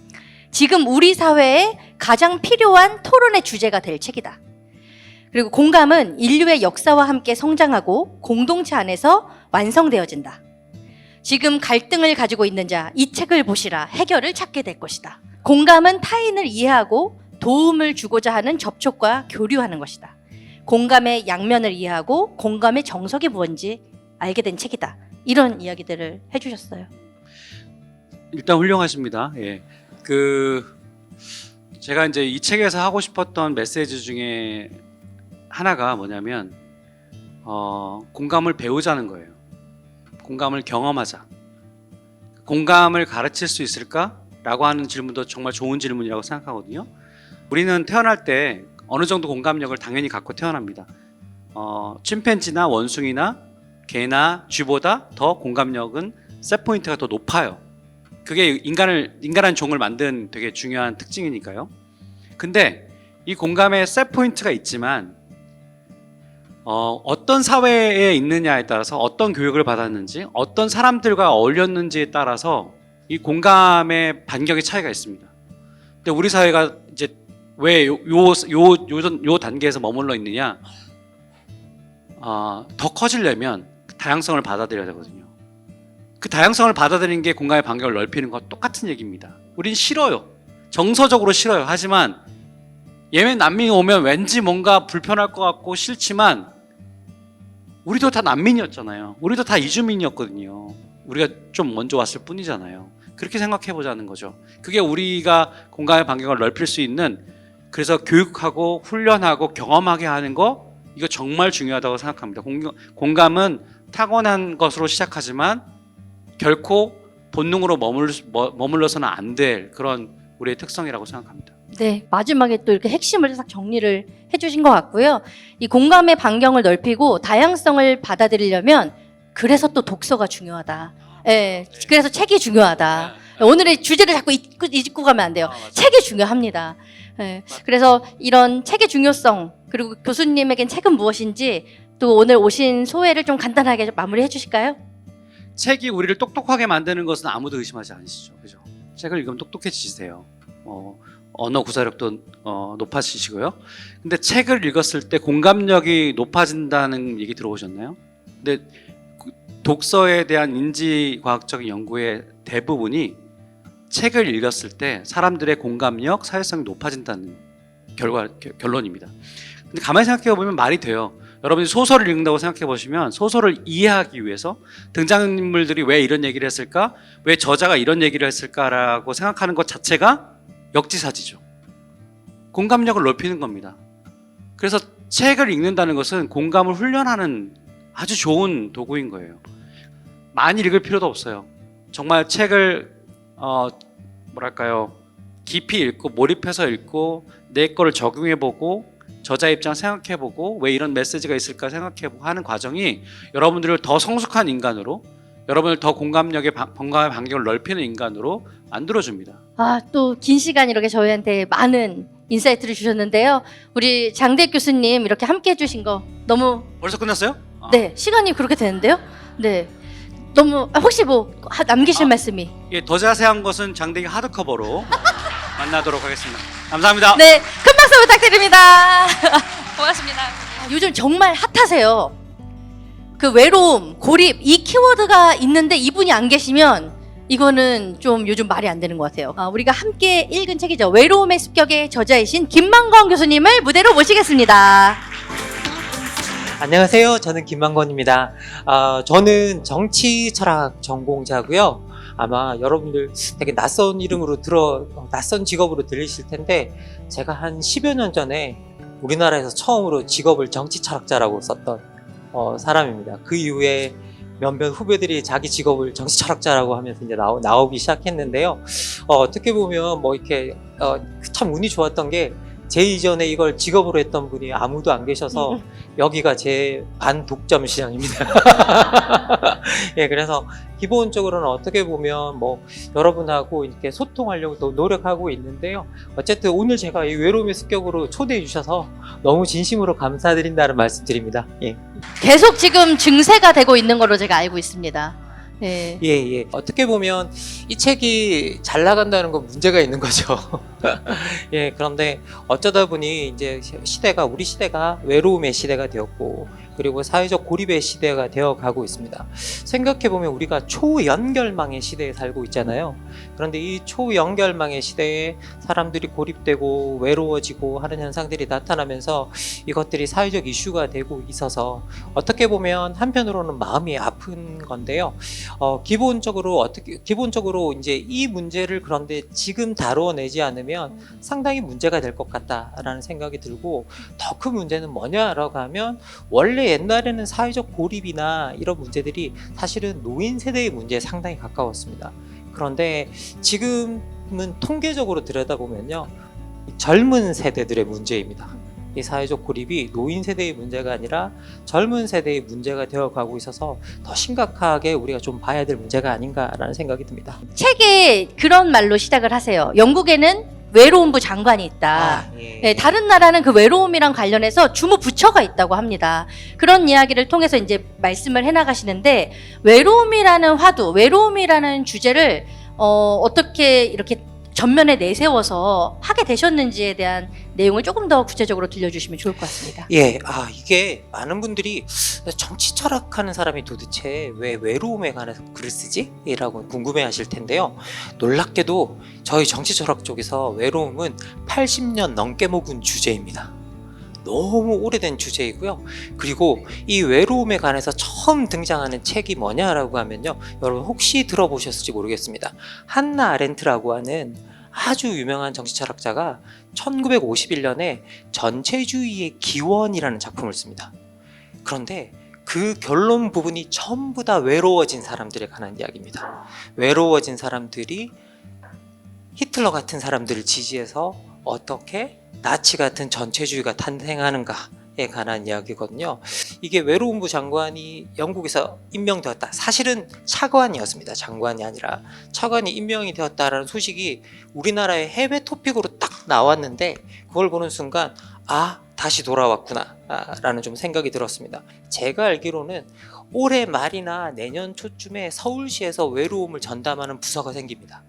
지금 우리 사회에 가장 필요한 토론의 주제가 될 책이다. 그리고 공감은 인류의 역사와 함께 성장하고 공동체 안에서 완성되어진다. 지금 갈등을 가지고 있는 자, 이 책을 보시라. 해결을 찾게 될 것이다. 공감은 타인을 이해하고 도움을 주고자 하는 접촉과 교류하는 것이다. 공감의 양면을 이해하고 공감의 정석이 뭔지 알게 된 책이다. 이런 이야기들을 해주셨어요. 일단 훌륭하십니다. 예. 제가 이제 이 책에서 하고 싶었던 메시지 중에 하나가 뭐냐면 공감을 배우자는 거예요. 공감을 경험하자. 공감을 가르칠 수 있을까? 라고 하는 질문도 정말 좋은 질문이라고 생각하거든요. 우리는 태어날 때 어느 정도 공감력을 당연히 갖고 태어납니다. 침팬지나 원숭이나 개나 쥐보다 더 공감력은 셋포인트가 더 높아요. 그게 인간한 종을 만든 되게 중요한 특징이니까요. 근데 이 공감에 셋포인트가 있지만 어떤 사회에 있느냐에 따라서, 어떤 교육을 받았는지, 어떤 사람들과 어울렸는지에 따라서 이 공감의 반격의 차이가 있습니다. 근데 우리 사회가 이제 왜 요 단계에서 머물러 있느냐? 더 커지려면 그 다양성을 받아들여야 되거든요. 그 다양성을 받아들이는 게 공감의 반경을 넓히는 것과 똑같은 얘기입니다. 우린 싫어요. 정서적으로 싫어요. 하지만 예멘 난민이 오면 왠지 뭔가 불편할 것 같고 싫지만, 우리도 다 난민이었잖아요. 우리도 다 이주민이었거든요. 우리가 좀 먼저 왔을 뿐이잖아요. 그렇게 생각해 보자는 거죠. 그게 우리가 공감의 반경을 넓힐 수 있는, 그래서 교육하고 훈련하고 경험하게 하는 거, 이거 정말 중요하다고 생각합니다. 공감은 타고난 것으로 시작하지만 결코 본능으로 머물러서는 안 될 그런 우리의 특성이라고 생각합니다. 네, 마지막에 또 이렇게 핵심을 딱 정리를 해주신 것 같고요. 이 공감의 반경을 넓히고 다양성을 받아들이려면 그래서 또 독서가 중요하다. 예, 그래서 책이 중요하다. 오늘의 주제를 자꾸 잊고 가면 안 돼요. 책이 중요합니다. 예, 그래서 이런 책의 중요성, 그리고 교수님에겐 책은 무엇인지 또 오늘 오신 소회를 좀 간단하게 마무리해 주실까요? 책이 우리를 똑똑하게 만드는 것은 아무도 의심하지 않으시죠, 그죠? 책을 읽으면 똑똑해지세요. 언어 구사력도 높아지시고요. 근데 책을 읽었을 때 공감력이 높아진다는 얘기 들어보셨나요? 근데 독서에 대한 인지과학적인 연구의 대부분이 책을 읽었을 때 사람들의 공감력, 사회성이 높아진다는 결론입니다. 근데 가만히 생각해 보면 말이 돼요. 여러분이 소설을 읽는다고 생각해 보시면, 소설을 이해하기 위해서 등장인물들이 왜 이런 얘기를 했을까? 왜 저자가 이런 얘기를 했을까라고 생각하는 것 자체가 역지사지죠. 공감력을 넓히는 겁니다. 그래서 책을 읽는다는 것은 공감을 훈련하는 아주 좋은 도구인 거예요. 많이 읽을 필요도 없어요. 정말 책을 깊이 읽고 몰입해서 읽고 내 거를 적용해보고 저자 입장 생각해보고 왜 이런 메시지가 있을까 생각해보고 하는 과정이 여러분들을 더 성숙한 인간으로, 여러분을 더 공감의 반경을 넓히는 인간으로 만들어줍니다. 또 긴 시간 이렇게 저희한테 많은 인사이트를 주셨는데요. 우리 장대익 교수님 이렇게 함께 해주신 거 너무 벌써 끝났어요? 네, 시간이 그렇게 되는데요. 네, 너무 혹시 뭐 남기실 말씀이? 예, 더 자세한 것은 장대기 하드커버로 만나도록 하겠습니다. 감사합니다. 네, 큰 박수 부탁드립니다. 고맙습니다. 요즘 정말 핫하세요. 그 외로움, 고립 이 키워드가 있는데 이분이 안 계시면 이거는 좀 요즘 말이 안 되는 것 같아요. 우리가 함께 읽은 책이죠. 외로움의 습격의 저자이신 김만권 교수님을 무대로 모시겠습니다. 안녕하세요. 저는 김만권입니다. 저는 정치 철학 전공자고요. 아마 여러분들 되게 낯선 이름으로 낯선 직업으로 들리실 텐데 제가 한 10여 년 전에 우리나라에서 처음으로 직업을 정치 철학자라고 썼던 사람입니다. 그 이후에 몇몇 후배들이 자기 직업을 정치 철학자라고 하면서 이제 나오기 시작했는데요. 어떻게 보면 뭐 이렇게 참 운이 좋았던 게 제 이전에 이걸 직업으로 했던 분이 아무도 안 계셔서 여기가 제 반독점 시장입니다. 예, 그래서 기본적으로는 어떻게 보면 뭐 여러분하고 이렇게 소통하려고 또 노력하고 있는데요. 어쨌든 오늘 제가 이 외로움의 습격으로 초대해 주셔서 너무 진심으로 감사드린다는 말씀드립니다. 예. 계속 지금 증세가 되고 있는 걸로 제가 알고 있습니다. 네. 예. 어떻게 보면 이 책이 잘 나간다는 건 문제가 있는 거죠. 예, 그런데 어쩌다 보니 이제 우리 시대가 외로움의 시대가 되었고, 그리고 사회적 고립의 시대가 되어 가고 있습니다. 생각해보면 우리가 초연결망의 시대에 살고 있잖아요. 그런데 이 초연결망의 시대에 사람들이 고립되고 외로워지고 하는 현상들이 나타나면서 이것들이 사회적 이슈가 되고 있어서 어떻게 보면 한편으로는 마음이 아픈 건데요. 기본적으로 이제 이 문제를 그런데 지금 다뤄내지 않으면 상당히 문제가 될 것 같다라는 생각이 들고, 더 큰 문제는 뭐냐라고 하면 원래 옛날에는 사회적 고립이나 이런 문제들이 사실은 노인 세대의 문제에 상당히 가까웠습니다. 그런데 지금은 통계적으로 들여다보면요, 젊은 세대들의 문제입니다. 이 사회적 고립이 노인 세대의 문제가 아니라 젊은 세대의 문제가 되어가고 있어서 더 심각하게 우리가 좀 봐야 될 문제가 아닌가라는 생각이 듭니다. 책에 그런 말로 시작을 하세요. 영국에는 외로움부 장관이 있다. 예. 네, 다른 나라는 그 외로움이랑 관련해서 주무부처가 있다고 합니다. 그런 이야기를 통해서 이제 말씀을 해나가시는데, 외로움이라는 화두, 외로움이라는 주제를 어떻게 이렇게 전면에 내세워서 하게 되셨는지에 대한 내용을 조금 더 구체적으로 들려주시면 좋을 것 같습니다. 예, 이게 많은 분들이 정치 철학하는 사람이 도대체 왜 외로움에 관해서 글을 쓰지? 라고 궁금해 하실 텐데요. 놀랍게도 저희 정치 철학 쪽에서 외로움은 80년 넘게 묵은 주제입니다. 너무 오래된 주제이고요. 그리고 이 외로움에 관해서 처음 등장하는 책이 뭐냐라고 하면요, 여러분 혹시 들어보셨을지 모르겠습니다. 한나 아렌트라고 하는 아주 유명한 정치 철학자가 1951년에 전체주의의 기원이라는 작품을 씁니다. 그런데 그 결론 부분이 전부 다 외로워진 사람들에 관한 이야기입니다. 외로워진 사람들이 히틀러 같은 사람들을 지지해서 어떻게 나치 같은 전체주의가 탄생하는가에 관한 이야기거든요. 이게 외로움부 장관이 영국에서 임명되었다. 사실은 차관이었습니다. 장관이 아니라 차관이 임명이 되었다라는 소식이 우리나라의 해외 토픽으로 딱 나왔는데, 그걸 보는 순간 다시 돌아왔구나 라는 좀 생각이 들었습니다. 제가 알기로는 올해 말이나 내년 초쯤에 서울시에서 외로움을 전담하는 부서가 생깁니다.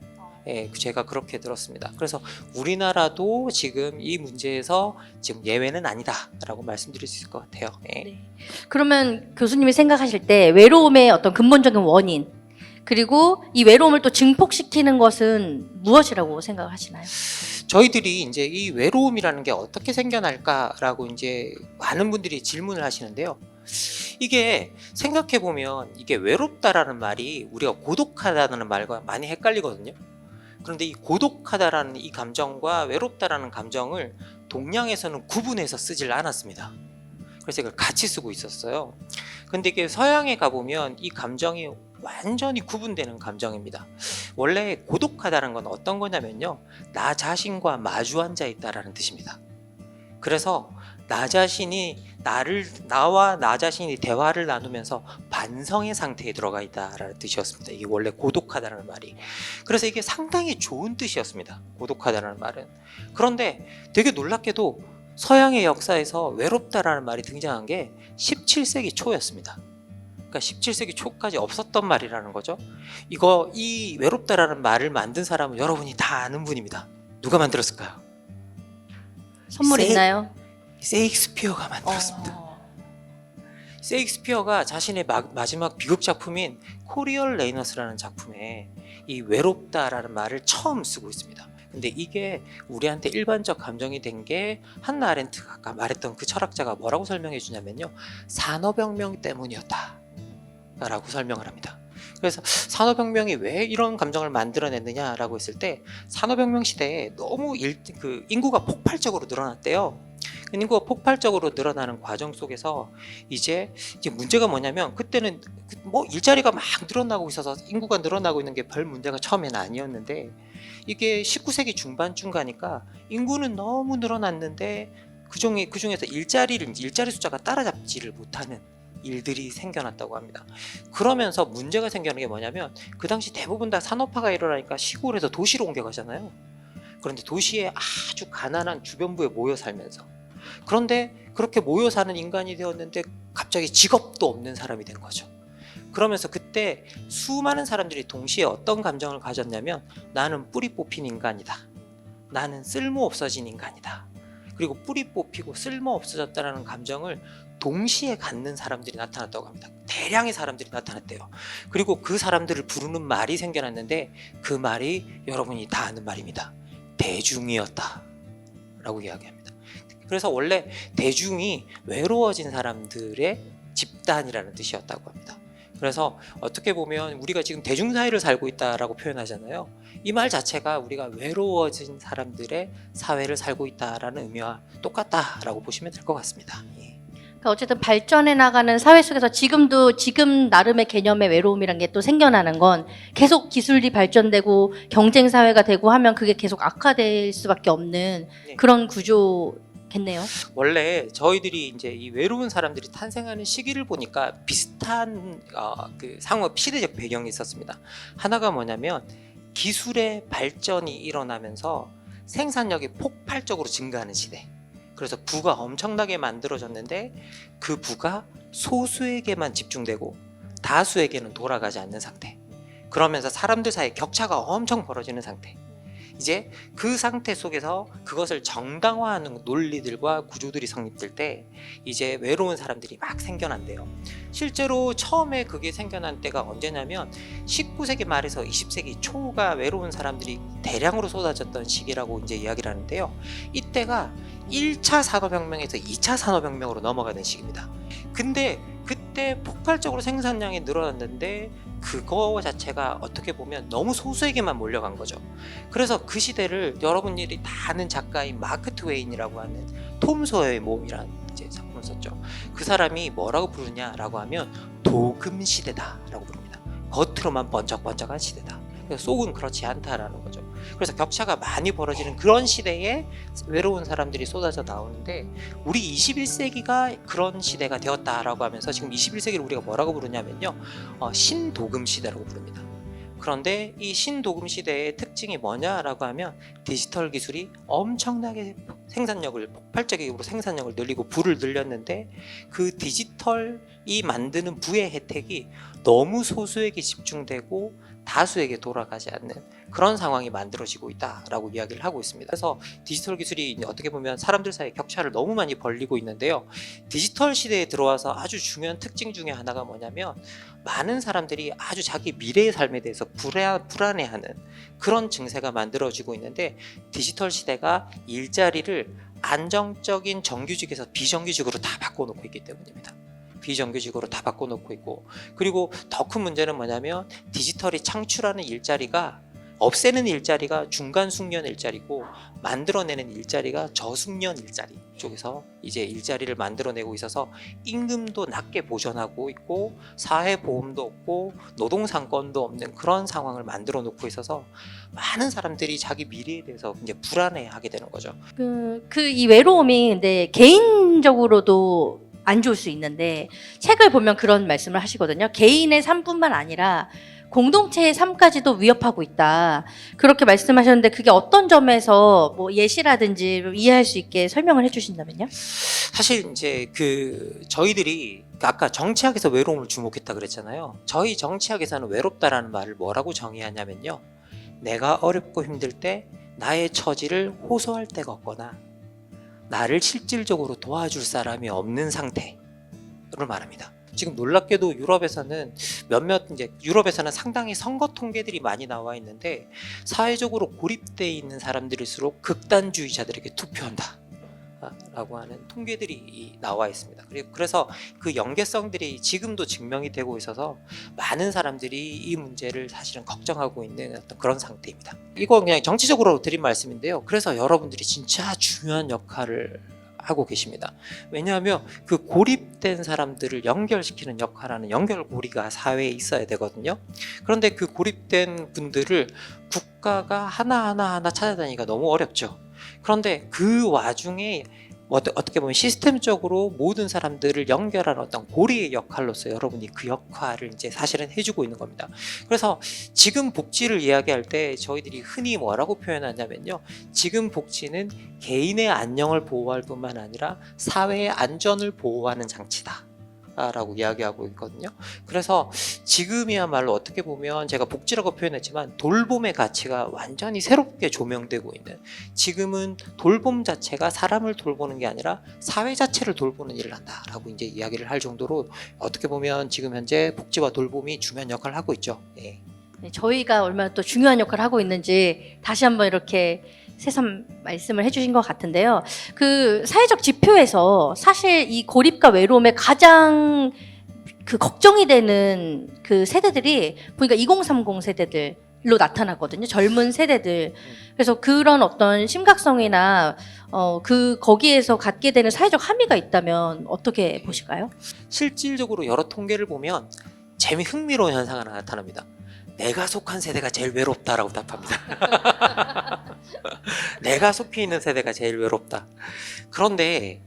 예, 제가 그렇게 들었습니다. 그래서 우리나라도 지금 이 문제에서 지금 예외는 아니다라고 말씀드릴 수 있을 것 같아요. 예. 네. 그러면 교수님이 생각하실 때 외로움의 어떤 근본적인 원인, 그리고 이 외로움을 또 증폭시키는 것은 무엇이라고 생각하시나요? 저희들이 이제 이 외로움이라는 게 어떻게 생겨날까라고 이제 많은 분들이 질문을 하시는데요. 이게 생각해 보면 이게 외롭다라는 말이 우리가 고독하다는 말과 많이 헷갈리거든요. 그런데 이 고독하다라는 이 감정과 외롭다라는 감정을 동양에서는 구분해서 쓰질 않았습니다. 그래서 이걸 같이 쓰고 있었어요. 근데 이게 서양에 가보면 이 감정이 완전히 구분되는 감정입니다. 원래 고독하다는 건 어떤 거냐면요, 나 자신과 마주 앉아 있다라는 뜻입니다. 그래서 나 자신이 나와 나 자신이 대화를 나누면서 반성의 상태에 들어가 있다라는 뜻이었습니다. 이게 원래 고독하다는 말이. 그래서 이게 상당히 좋은 뜻이었습니다. 고독하다는 말은. 그런데 되게 놀랍게도 서양의 역사에서 외롭다라는 말이 등장한 게 17세기 초였습니다. 그러니까 17세기 초까지 없었던 말이라는 거죠. 이 외롭다라는 말을 만든 사람은 여러분이 다 아는 분입니다. 누가 만들었을까요? 선물 있나요? 세익스피어가 만들었습니다. 세익스피어가 자신의 마지막 비극 작품인 코리얼레이너스라는 작품에 이 외롭다라는 말을 처음 쓰고 있습니다. 근데 이게 우리한테 일반적 감정이 된 게 한나 아렌트가 아까 말했던 그 철학자가 뭐라고 설명해 주냐면요, 산업혁명 때문이었다 라고 설명을 합니다. 그래서 산업혁명이 왜 이런 감정을 만들어냈느냐라고 했을 때, 산업혁명 시대에 너무 인구가 폭발적으로 늘어났대요. 인구가 폭발적으로 늘어나는 과정 속에서 이제 문제가 뭐냐면, 그때는 뭐 일자리가 막 늘어나고 있어서 인구가 늘어나고 있는 게 별 문제가 처음에는 아니었는데, 이게 19세기 중반쯤 가니까 인구는 너무 늘어났는데 그 중에서 일자리 숫자가 따라잡지를 못하는 일들이 생겨났다고 합니다. 그러면서 문제가 생겨나는 게 뭐냐면, 그 당시 대부분 다 산업화가 일어나니까 시골에서 도시로 옮겨가잖아요. 그런데 도시에 아주 가난한 주변부에 모여 살면서, 그런데 그렇게 모여 사는 인간이 되었는데 갑자기 직업도 없는 사람이 된 거죠. 그러면서 그때 수많은 사람들이 동시에 어떤 감정을 가졌냐면, 나는 뿌리 뽑힌 인간이다, 나는 쓸모 없어진 인간이다, 그리고 뿌리 뽑히고 쓸모 없어졌다는 감정을 동시에 갖는 사람들이 나타났다고 합니다. 대량의 사람들이 나타났대요. 그리고 그 사람들을 부르는 말이 생겨났는데, 그 말이 여러분이 다 아는 말입니다. 대중이었다 라고 이야기합니다. 그래서 원래 대중이 외로워진 사람들의 집단이라는 뜻이었다고 합니다. 그래서 어떻게 보면 우리가 지금 대중사회를 살고 있다라고 표현하잖아요. 이 말 자체가 우리가 외로워진 사람들의 사회를 살고 있다라는 의미와 똑같다라고 보시면 될 것 같습니다. 예. 그러니까 어쨌든 발전해 나가는 사회 속에서 지금 나름의 개념의 외로움이란 게 또 생겨나는 건, 계속 기술이 발전되고 경쟁 사회가 되고 하면 그게 계속 악화될 수밖에 없는 네. 그런 구조겠네요. 원래 저희들이 이제 이 외로운 사람들이 탄생하는 시기를 보니까 비슷한 그 상업 시대적 배경이 있었습니다. 하나가 뭐냐면, 기술의 발전이 일어나면서 생산력이 폭발적으로 증가하는 시대. 그래서 부가 엄청나게 만들어졌는데 그 부가 소수에게만 집중되고 다수에게는 돌아가지 않는 상태. 그러면서 사람들 사이에 격차가 엄청 벌어지는 상태. 이제 그 상태 속에서 그것을 정당화하는 논리들과 구조들이 성립될 때 이제 외로운 사람들이 막 생겨난대요. 실제로 처음에 그게 생겨난 때가 언제냐면 19세기 말에서 20세기 초가 외로운 사람들이 대량으로 쏟아졌던 시기라고 이제 이야기를 하는데요. 이때가 1차 산업혁명에서 2차 산업혁명으로 넘어가는 시기입니다. 근데 그때 폭발적으로 생산량이 늘어났는데 그거 자체가 어떻게 보면 너무 소수에게만 몰려간 거죠. 그래서 그 시대를 여러분들이 다 아는 작가인 마크 트웨인이라고 하는 톰 소여의 몸이라는 이제 작품을 썼죠. 그 사람이 뭐라고 부르냐라고 하면 도금 시대다라고 부릅니다. 겉으로만 번쩍번쩍한 시대다. 그래서 속은 그렇지 않다라는 거죠. 그래서 격차가 많이 벌어지는 그런 시대에 외로운 사람들이 쏟아져 나오는데, 우리 21세기가 그런 시대가 되었다라고 하면서 지금 21세기를 우리가 뭐라고 부르냐면요, 신도금 시대라고 부릅니다. 그런데 이 신도금 시대의 특징이 뭐냐라고 하면, 디지털 기술이 엄청나게 폭발적으로 생산력을 늘리고 부를 늘렸는데, 그 디지털이 만드는 부의 혜택이 너무 소수에게 집중되고 다수에게 돌아가지 않는 그런 상황이 만들어지고 있다라고 이야기를 하고 있습니다. 그래서 디지털 기술이 어떻게 보면 사람들 사이의 격차를 너무 많이 벌리고 있는데요. 디지털 시대에 들어와서 아주 중요한 특징 중에 하나가 뭐냐면, 많은 사람들이 아주 자기 미래의 삶에 대해서 불안해하는 그런 증세가 만들어지고 있는데, 디지털 시대가 일자리를 안정적인 정규직에서 비정규직으로 다 바꿔놓고 있기 때문입니다. 비정규직으로 다 바꿔놓고 있고, 그리고 더 큰 문제는 뭐냐면, 디지털이 창출하는 일자리가, 없애는 일자리가 중간 숙련 일자리고 만들어내는 일자리가 저숙련 일자리 쪽에서 이제 일자리를 만들어내고 있어서 임금도 낮게 보전하고 있고 사회보험도 없고 노동상권도 없는 그런 상황을 만들어 놓고 있어서 많은 사람들이 자기 미래에 대해서 이제 불안해하게 되는 거죠. 이 외로움이 근데 개인적으로도 안 좋을 수 있는데, 책을 보면 그런 말씀을 하시거든요. 개인의 삶뿐만 아니라 공동체의 삶까지도 위협하고 있다. 그렇게 말씀하셨는데 그게 어떤 점에서 뭐 예시라든지 이해할 수 있게 설명을 해주신다면요? 사실 이제 저희들이 아까 정치학에서 외로움을 주목했다 그랬잖아요. 저희 정치학에서는 외롭다라는 말을 뭐라고 정의하냐면요. 내가 어렵고 힘들 때 나의 처지를 호소할 데가 없거나 나를 실질적으로 도와줄 사람이 없는 상태를 말합니다. 지금 놀랍게도 유럽에서는 유럽에서는 상당히 선거 통계들이 많이 나와 있는데 사회적으로 고립되어 있는 사람들일수록 극단주의자들에게 투표한다 라고 하는 통계들이 나와 있습니다. 그래서 그 연계성들이 지금도 증명이 되고 있어서 많은 사람들이 이 문제를 사실은 걱정하고 있는 어떤 그런 상태입니다. 이거 그냥 정치적으로 드린 말씀인데요. 그래서 여러분들이 진짜 중요한 역할을 하고 계십니다. 왜냐하면 그 고립된 사람들을 연결시키는 역할하는 연결고리가 사회에 있어야 되거든요. 그런데 그 고립된 분들을 국가가 하나하나 찾아다니기가 너무 어렵죠. 그런데 그 와중에 어떻게 보면 시스템적으로 모든 사람들을 연결하는 어떤 고리의 역할로서 여러분이 그 역할을 이제 사실은 해주고 있는 겁니다. 그래서 지금 복지를 이야기할 때 저희들이 흔히 뭐라고 표현하냐면요. 지금 복지는 개인의 안녕을 보호할 뿐만 아니라 사회의 안전을 보호하는 장치다 라고 이야기하고 있거든요. 그래서 지금이야말로 어떻게 보면 제가 복지라고 표현했지만 돌봄의 가치가 완전히 새롭게 조명되고 있는, 지금은 돌봄 자체가 사람을 돌보는 게 아니라 사회 자체를 돌보는 일을 한다라고 이제 이야기를 할 정도로 어떻게 보면 지금 현재 복지와 돌봄이 중요한 역할을 하고 있죠. 네. 네, 저희가 얼마나 또 중요한 역할을 하고 있는지 다시 한번 이렇게 새삼 말씀을 해주신 것 같은데요. 그 사회적 지표에서 사실 이 고립과 외로움에 가장 그 걱정이 되는 그 세대들이 보니까 2030 세대들로 나타나거든요. 젊은 세대들. 그래서 그런 어떤 심각성이나 거기에서 갖게 되는 사회적 함의가 있다면 어떻게 보실까요? 실질적으로 여러 통계를 보면 흥미로운 현상 하나 나타납니다. 내가 속한 세대가 제일 외롭다라고 답합니다. 내가 속해 있는 세대가 제일 외롭다. 그런데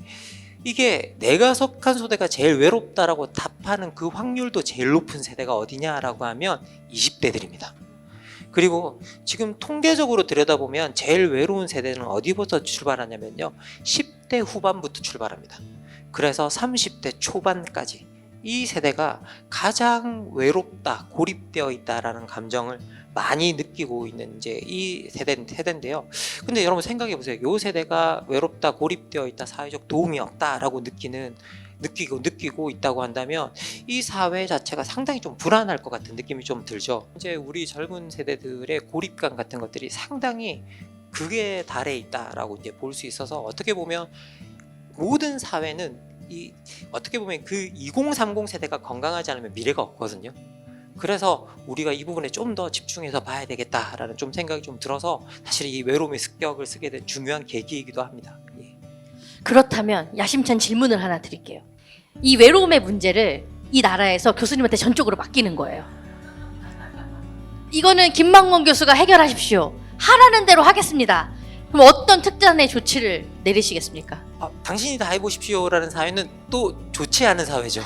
이게 내가 속한 세대가 제일 외롭다라고 답하는 그 확률도 제일 높은 세대가 어디냐라고 하면 20대들입니다. 그리고 지금 통계적으로 들여다보면 제일 외로운 세대는 어디부터 출발하냐면요. 10대 후반부터 출발합니다. 그래서 30대 초반까지 이 세대가 가장 외롭다, 고립되어 있다라는 감정을 많이 느끼고 있는 이제 이 세대인데요. 근데 여러분 생각해 보세요. 이 세대가 외롭다, 고립되어 있다, 사회적 도움이 없다라고 느끼고 있다고 한다면 이 사회 자체가 상당히 좀 불안할 것 같은 느낌이 좀 들죠. 이제 우리 젊은 세대들의 고립감 같은 것들이 상당히 극에 달해 있다라고 이제 볼 수 있어서 어떻게 보면 모든 사회는 어떻게 보면 그 2030 세대가 건강하지 않으면 미래가 없거든요. 그래서 우리가 이 부분에 좀 더 집중해서 봐야 되겠다라는 좀 생각이 좀 들어서 사실 이 외로움의 습격을 쓰게 된 중요한 계기이기도 합니다. 예. 그렇다면 야심찬 질문을 하나 드릴게요. 이 외로움의 문제를 이 나라에서 교수님한테 전적으로 맡기는 거예요. 이거는 김만권 교수가 해결하십시오. 하라는 대로 하겠습니다. 그럼 어떤 특단의 조치를 내리시겠습니까? 당신이 다 해보십시오라는 사회는 또 좋지 않은 사회죠.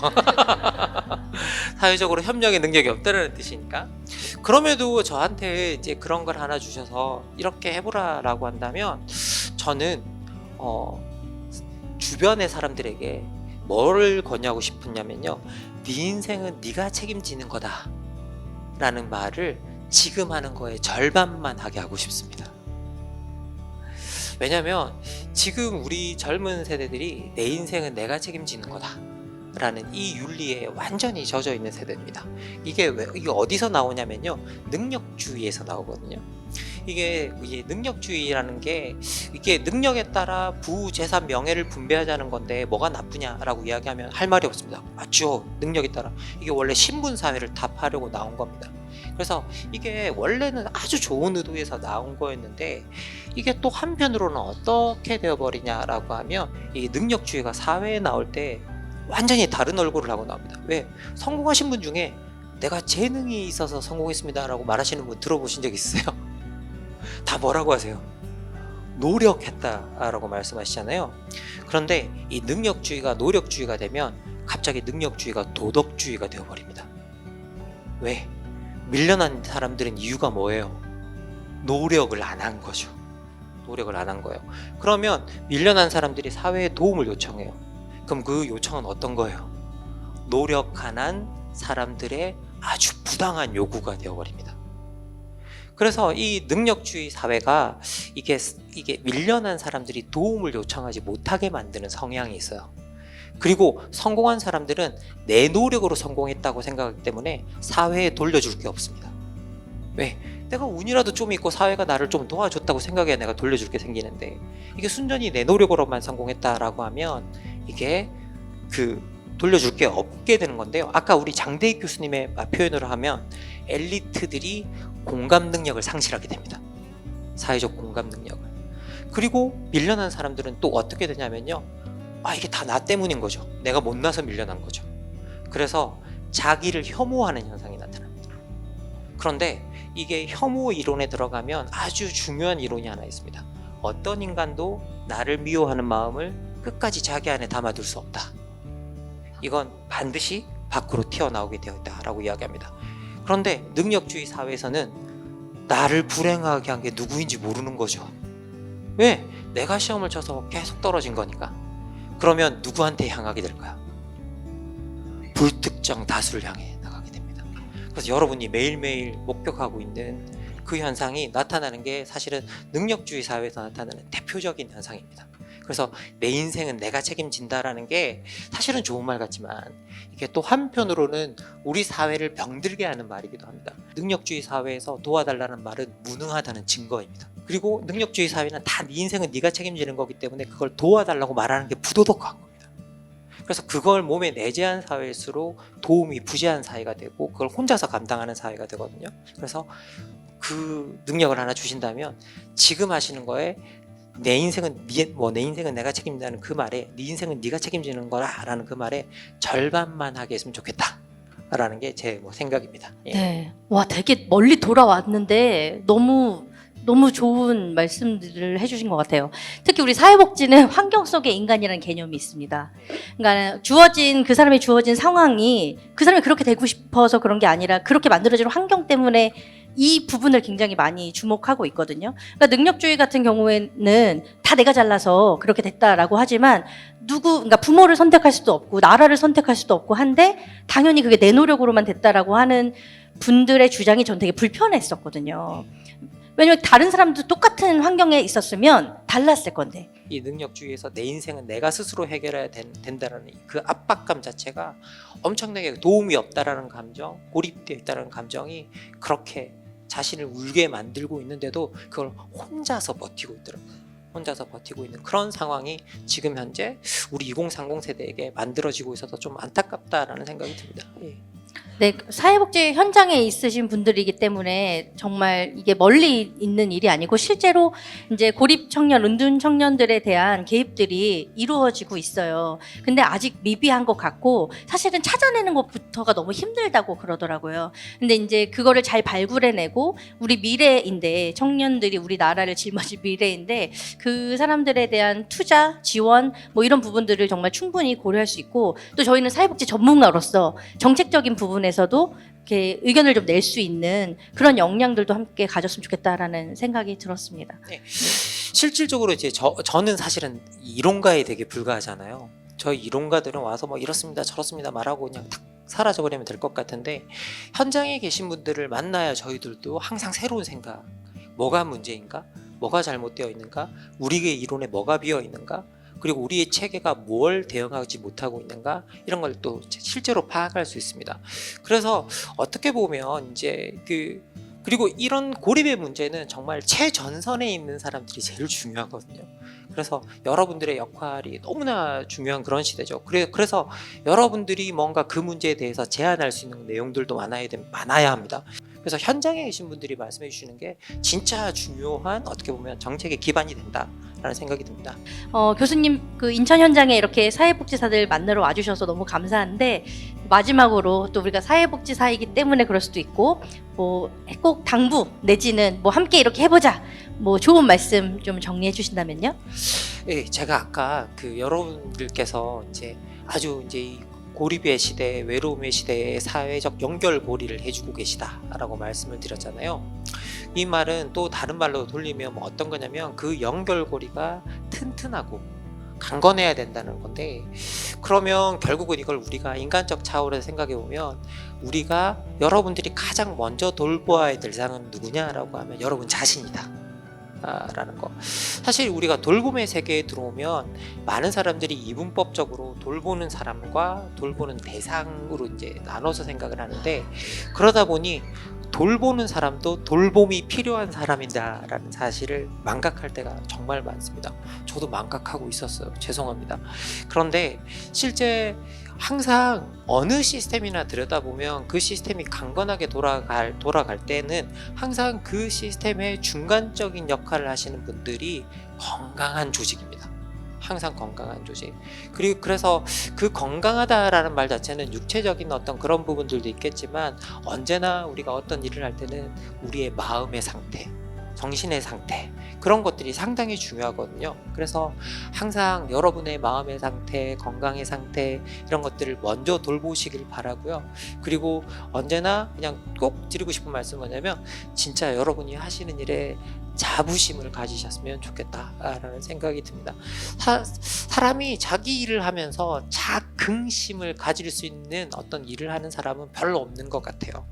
사회적으로 협력의 능력이 없다는 뜻이니까. 그럼에도 저한테 이제 그런 걸 하나 주셔서 이렇게 해보라라고 한다면 저는 주변의 사람들에게 뭘 권유하고 싶으냐면요. 네 인생은 네가 책임지는 거다 라는 말을 지금 하는 거에 절반만 하게 하고 싶습니다. 왜냐면 지금 우리 젊은 세대들이 내 인생은 내가 책임지는 거다 라는 이 윤리에 완전히 젖어 있는 세대입니다. 이게 어디서 나오냐면요. 능력주의에서 나오거든요. 이게 능력주의라는 게 이게 능력에 따라 부재산 명예를 분배하자는 건데 뭐가 나쁘냐라고 이야기하면 할 말이 없습니다. 맞죠. 능력에 따라. 이게 원래 신분사회를 답하려고 나온 겁니다. 그래서 이게 원래는 아주 좋은 의도에서 나온 거였는데 이게 또 한편으로는 어떻게 되어버리냐라고 하면 이 능력주의가 사회에 나올 때 완전히 다른 얼굴을 하고 나옵니다. 왜? 성공하신 분 중에 내가 재능이 있어서 성공했습니다 라고 말하시는 분 들어보신 적 있어요? 다 뭐라고 하세요? 노력했다라고 말씀하시잖아요. 그런데 이 능력주의가 노력주의가 되면 갑자기 능력주의가 도덕주의가 되어버립니다. 왜? 밀려난 사람들은 이유가 뭐예요? 노력을 안 한 거죠. 노력을 안 한 거예요. 그러면 밀려난 사람들이 사회에 도움을 요청해요. 그럼 그 요청은 어떤 거예요? 노력 안 한 사람들의 아주 부당한 요구가 되어버립니다. 그래서 이 능력주의 사회가 이게 밀려난 사람들이 도움을 요청하지 못하게 만드는 성향이 있어요. 그리고 성공한 사람들은 내 노력으로 성공했다고 생각하기 때문에 사회에 돌려줄 게 없습니다. 왜? 내가 운이라도 좀 있고 사회가 나를 좀 도와줬다고 생각해야 내가 돌려줄 게 생기는데, 이게 순전히 내 노력으로만 성공했다라고 하면 이게 돌려줄 게 없게 되는 건데요. 아까 우리 장대익 교수님의 표현으로 하면 엘리트들이 공감 능력을 상실하게 됩니다. 사회적 공감 능력을. 그리고 밀려난 사람들은 또 어떻게 되냐면요, 이게 다 나 때문인 거죠. 내가 못나서 밀려난 거죠. 그래서 자기를 혐오하는 현상이 나타납니다. 그런데 이게 혐오 이론에 들어가면 아주 중요한 이론이 하나 있습니다. 어떤 인간도 나를 미워하는 마음을 끝까지 자기 안에 담아둘 수 없다. 이건 반드시 밖으로 튀어나오게 되어 있다라고 이야기합니다. 그런데 능력주의 사회에서는 나를 불행하게 한 게 누구인지 모르는 거죠. 왜? 내가 시험을 쳐서 계속 떨어진 거니까. 그러면 누구한테 향하게 될까요? 불특정 다수를 향해 나가게 됩니다. 그래서 여러분이 매일매일 목격하고 있는 그 현상이 나타나는 게 사실은 능력주의 사회에서 나타나는 대표적인 현상입니다. 그래서 내 인생은 내가 책임진다라는 게 사실은 좋은 말 같지만, 이게 또 한편으로는 우리 사회를 병들게 하는 말이기도 합니다. 능력주의 사회에서 도와달라는 말은 무능하다는 증거입니다. 그리고 능력주의 사회는 다 네 인생은 네가 책임지는 거기 때문에 그걸 도와달라고 말하는 게 부도덕한 겁니다. 그래서 그걸 몸에 내재한 사회일수록 도움이 부재한 사회가 되고, 그걸 혼자서 감당하는 사회가 되거든요. 그래서 그 능력을 하나 주신다면 지금 하시는 거에 내 인생은 내 인생은 내가 책임진다는 그 말에, 네 인생은 네가 책임지는 거라라는 그 말에 절반만 하게 했으면 좋겠다라는 게 제 생각입니다. 예. 네. 와, 되게 멀리 돌아왔는데 너무 좋은 말씀들을 해주신 것 같아요. 특히 우리 사회복지는 환경 속의 인간이라는 개념이 있습니다. 그러니까 그 사람이 주어진 상황이 그 사람이 그렇게 되고 싶어서 그런 게 아니라 그렇게 만들어지는 환경 때문에 이 부분을 굉장히 많이 주목하고 있거든요. 그러니까 능력주의 같은 경우에는 다 내가 잘나서 그렇게 됐다라고 하지만 그러니까 부모를 선택할 수도 없고 나라를 선택할 수도 없고 한데, 당연히 그게 내 노력으로만 됐다라고 하는 분들의 주장이 전 되게 불편했었거든요. 왜냐면 다른 사람도 똑같은 환경에 있었으면 달랐을 건데. 이 능력주의에서 내 인생은 내가 스스로 해결해야 된다는 그 압박감 자체가 엄청나게 도움이 없다라는 감정, 고립되어 있다는 감정이 그렇게 자신을 울게 만들고 있는데도 그걸 혼자서 버티고 있더라고요. 혼자서 버티고 있는 그런 상황이 지금 현재 우리 2030 세대에게 만들어지고 있어서 좀 안타깝다라는 생각이 듭니다. 예. 네, 사회복지 현장에 있으신 분들이기 때문에 정말 이게 멀리 있는 일이 아니고 실제로 이제 고립 청년, 은둔 청년들에 대한 개입들이 이루어지고 있어요. 근데 아직 미비한 것 같고 사실은 찾아내는 것부터가 너무 힘들다고 그러더라고요. 근데 이제 그거를 잘 발굴해내고 우리 미래인데, 청년들이 우리 나라를 짊어질 미래인데 그 사람들에 대한 투자, 지원 이런 부분들을 정말 충분히 고려할 수 있고, 또 저희는 사회복지 전문가로서 정책적인 부분에서도 이렇게 의견을 좀 낼 수 있는 그런 역량들도 함께 가졌으면 좋겠다라는 생각이 들었습니다. 네. 실질적으로 이제 저는 사실은 이론가에 되게 불과하잖아요. 저희 이론가들은 와서 이렇습니다 저렇습니다 말하고 그냥 탁 사라져버리면 될 것 같은데, 현장에 계신 분들을 만나야 저희들도 항상 새로운 생각, 뭐가 문제인가, 뭐가 잘못되어 있는가, 우리의 이론에 뭐가 비어 있는가, 그리고 우리의 체계가 뭘 대응하지 못하고 있는가, 이런 걸 또 실제로 파악할 수 있습니다. 그래서 어떻게 보면 이제 그리고 이런 고립의 문제는 정말 최전선에 있는 사람들이 제일 중요하거든요. 그래서 여러분들의 역할이 너무나 중요한 그런 시대죠. 그래서 여러분들이 뭔가 그 문제에 대해서 제안할 수 있는 내용들도 많아야 합니다. 그래서 현장에 계신 분들이 말씀해 주시는 게 진짜 중요한, 어떻게 보면 정책의 기반이 된다라는 생각이 듭니다. 교수님 그 인천 현장에 이렇게 사회복지사들 만나러 와주셔서 너무 감사한데, 마지막으로 또 우리가 사회복지사이기 때문에 그럴 수도 있고 꼭 당부 내지는 함께 이렇게 해보자, 좋은 말씀 좀 정리해 주신다면요. 예, 제가 아까 여러분들께서 이제 아주 이제 이 고립의 시대, 외로움의 시대에 사회적 연결고리를 해주고 계시다라고 말씀을 드렸잖아요. 이 말은 또 다른 말로 돌리면 뭐 어떤 거냐면 그 연결고리가 튼튼하고 강건해야 된다는 건데, 그러면 결국은 이걸 우리가 인간적 차원에서 생각해 보면 우리가 여러분들이 가장 먼저 돌보아야 될 사람은 누구냐라고 하면 여러분 자신이다 라는 거. 사실 우리가 돌봄의 세계에 들어오면 많은 사람들이 이분법적으로 돌보는 사람과 돌보는 대상으로 이제 나눠서 생각을 하는데, 그러다 보니 돌보는 사람도 돌봄이 필요한 사람이다라는 사실을 망각할 때가 정말 많습니다. 저도 망각하고 있었어요. 죄송합니다. 그런데 실제 항상 어느 시스템이나 들여다보면 그 시스템이 강건하게 돌아갈 때는 항상 그 시스템의 중간적인 역할을 하시는 분들이 건강한 조직입니다. 항상 건강한 조직. 그리고 그래서 그 건강하다라는 말 자체는 육체적인 어떤 그런 부분들도 있겠지만, 언제나 우리가 어떤 일을 할 때는 우리의 마음의 상태, 정신의 상태, 그런 것들이 상당히 중요하거든요. 그래서 항상 여러분의 마음의 상태, 건강의 상태, 이런 것들을 먼저 돌보시길 바라고요. 그리고 언제나 그냥 꼭 드리고 싶은 말씀은 뭐냐면, 진짜 여러분이 하시는 일에 자부심을 가지셨으면 좋겠다라는 생각이 듭니다. 사람이 자기 일을 하면서 자긍심을 가질 수 있는 어떤 일을 하는 사람은 별로 없는 것 같아요.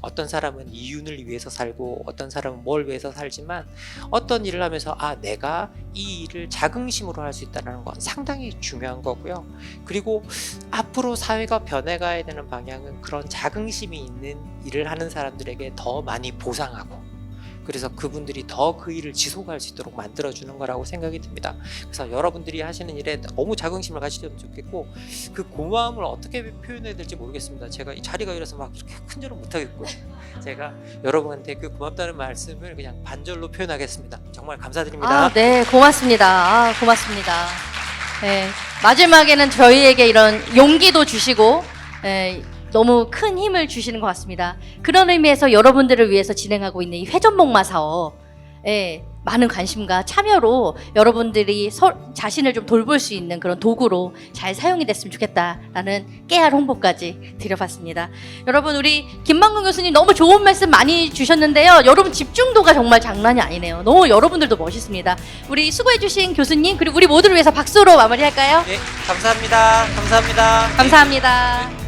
어떤 사람은 이윤을 위해서 살고, 어떤 사람은 뭘 위해서 살지만, 어떤 일을 하면서 내가 이 일을 자긍심으로 할 수 있다는 건 상당히 중요한 거고요. 그리고 앞으로 사회가 변해가야 되는 방향은 그런 자긍심이 있는 일을 하는 사람들에게 더 많이 보상하고, 그래서 그분들이 더 그 일을 지속할 수 있도록 만들어주는 거라고 생각이 듭니다. 그래서 여러분들이 하시는 일에 너무 자긍심을 가지시면 좋겠고, 그 고마움을 어떻게 표현해야 될지 모르겠습니다. 제가 이 자리가 이래서 막 이렇게 큰절은 못하겠고요. 제가 여러분한테 그 고맙다는 말씀을 그냥 반절로 표현하겠습니다. 정말 감사드립니다. 네, 고맙습니다. 고맙습니다. 네, 마지막에는 저희에게 이런 용기도 주시고, 너무 큰 힘을 주시는 것 같습니다. 그런 의미에서 여러분들을 위해서 진행하고 있는 이 회전목마 사업, 많은 관심과 참여로 여러분들이 자신을 좀 돌볼 수 있는 그런 도구로 잘 사용이 됐으면 좋겠다라는 깨알 홍보까지 드려봤습니다. 여러분, 우리 김만근 교수님 너무 좋은 말씀 많이 주셨는데요. 여러분 집중도가 정말 장난이 아니네요. 너무 여러분들도 멋있습니다. 우리 수고해주신 교수님, 그리고 우리 모두를 위해서 박수로 마무리할까요? 네, 감사합니다. 감사합니다. 감사합니다.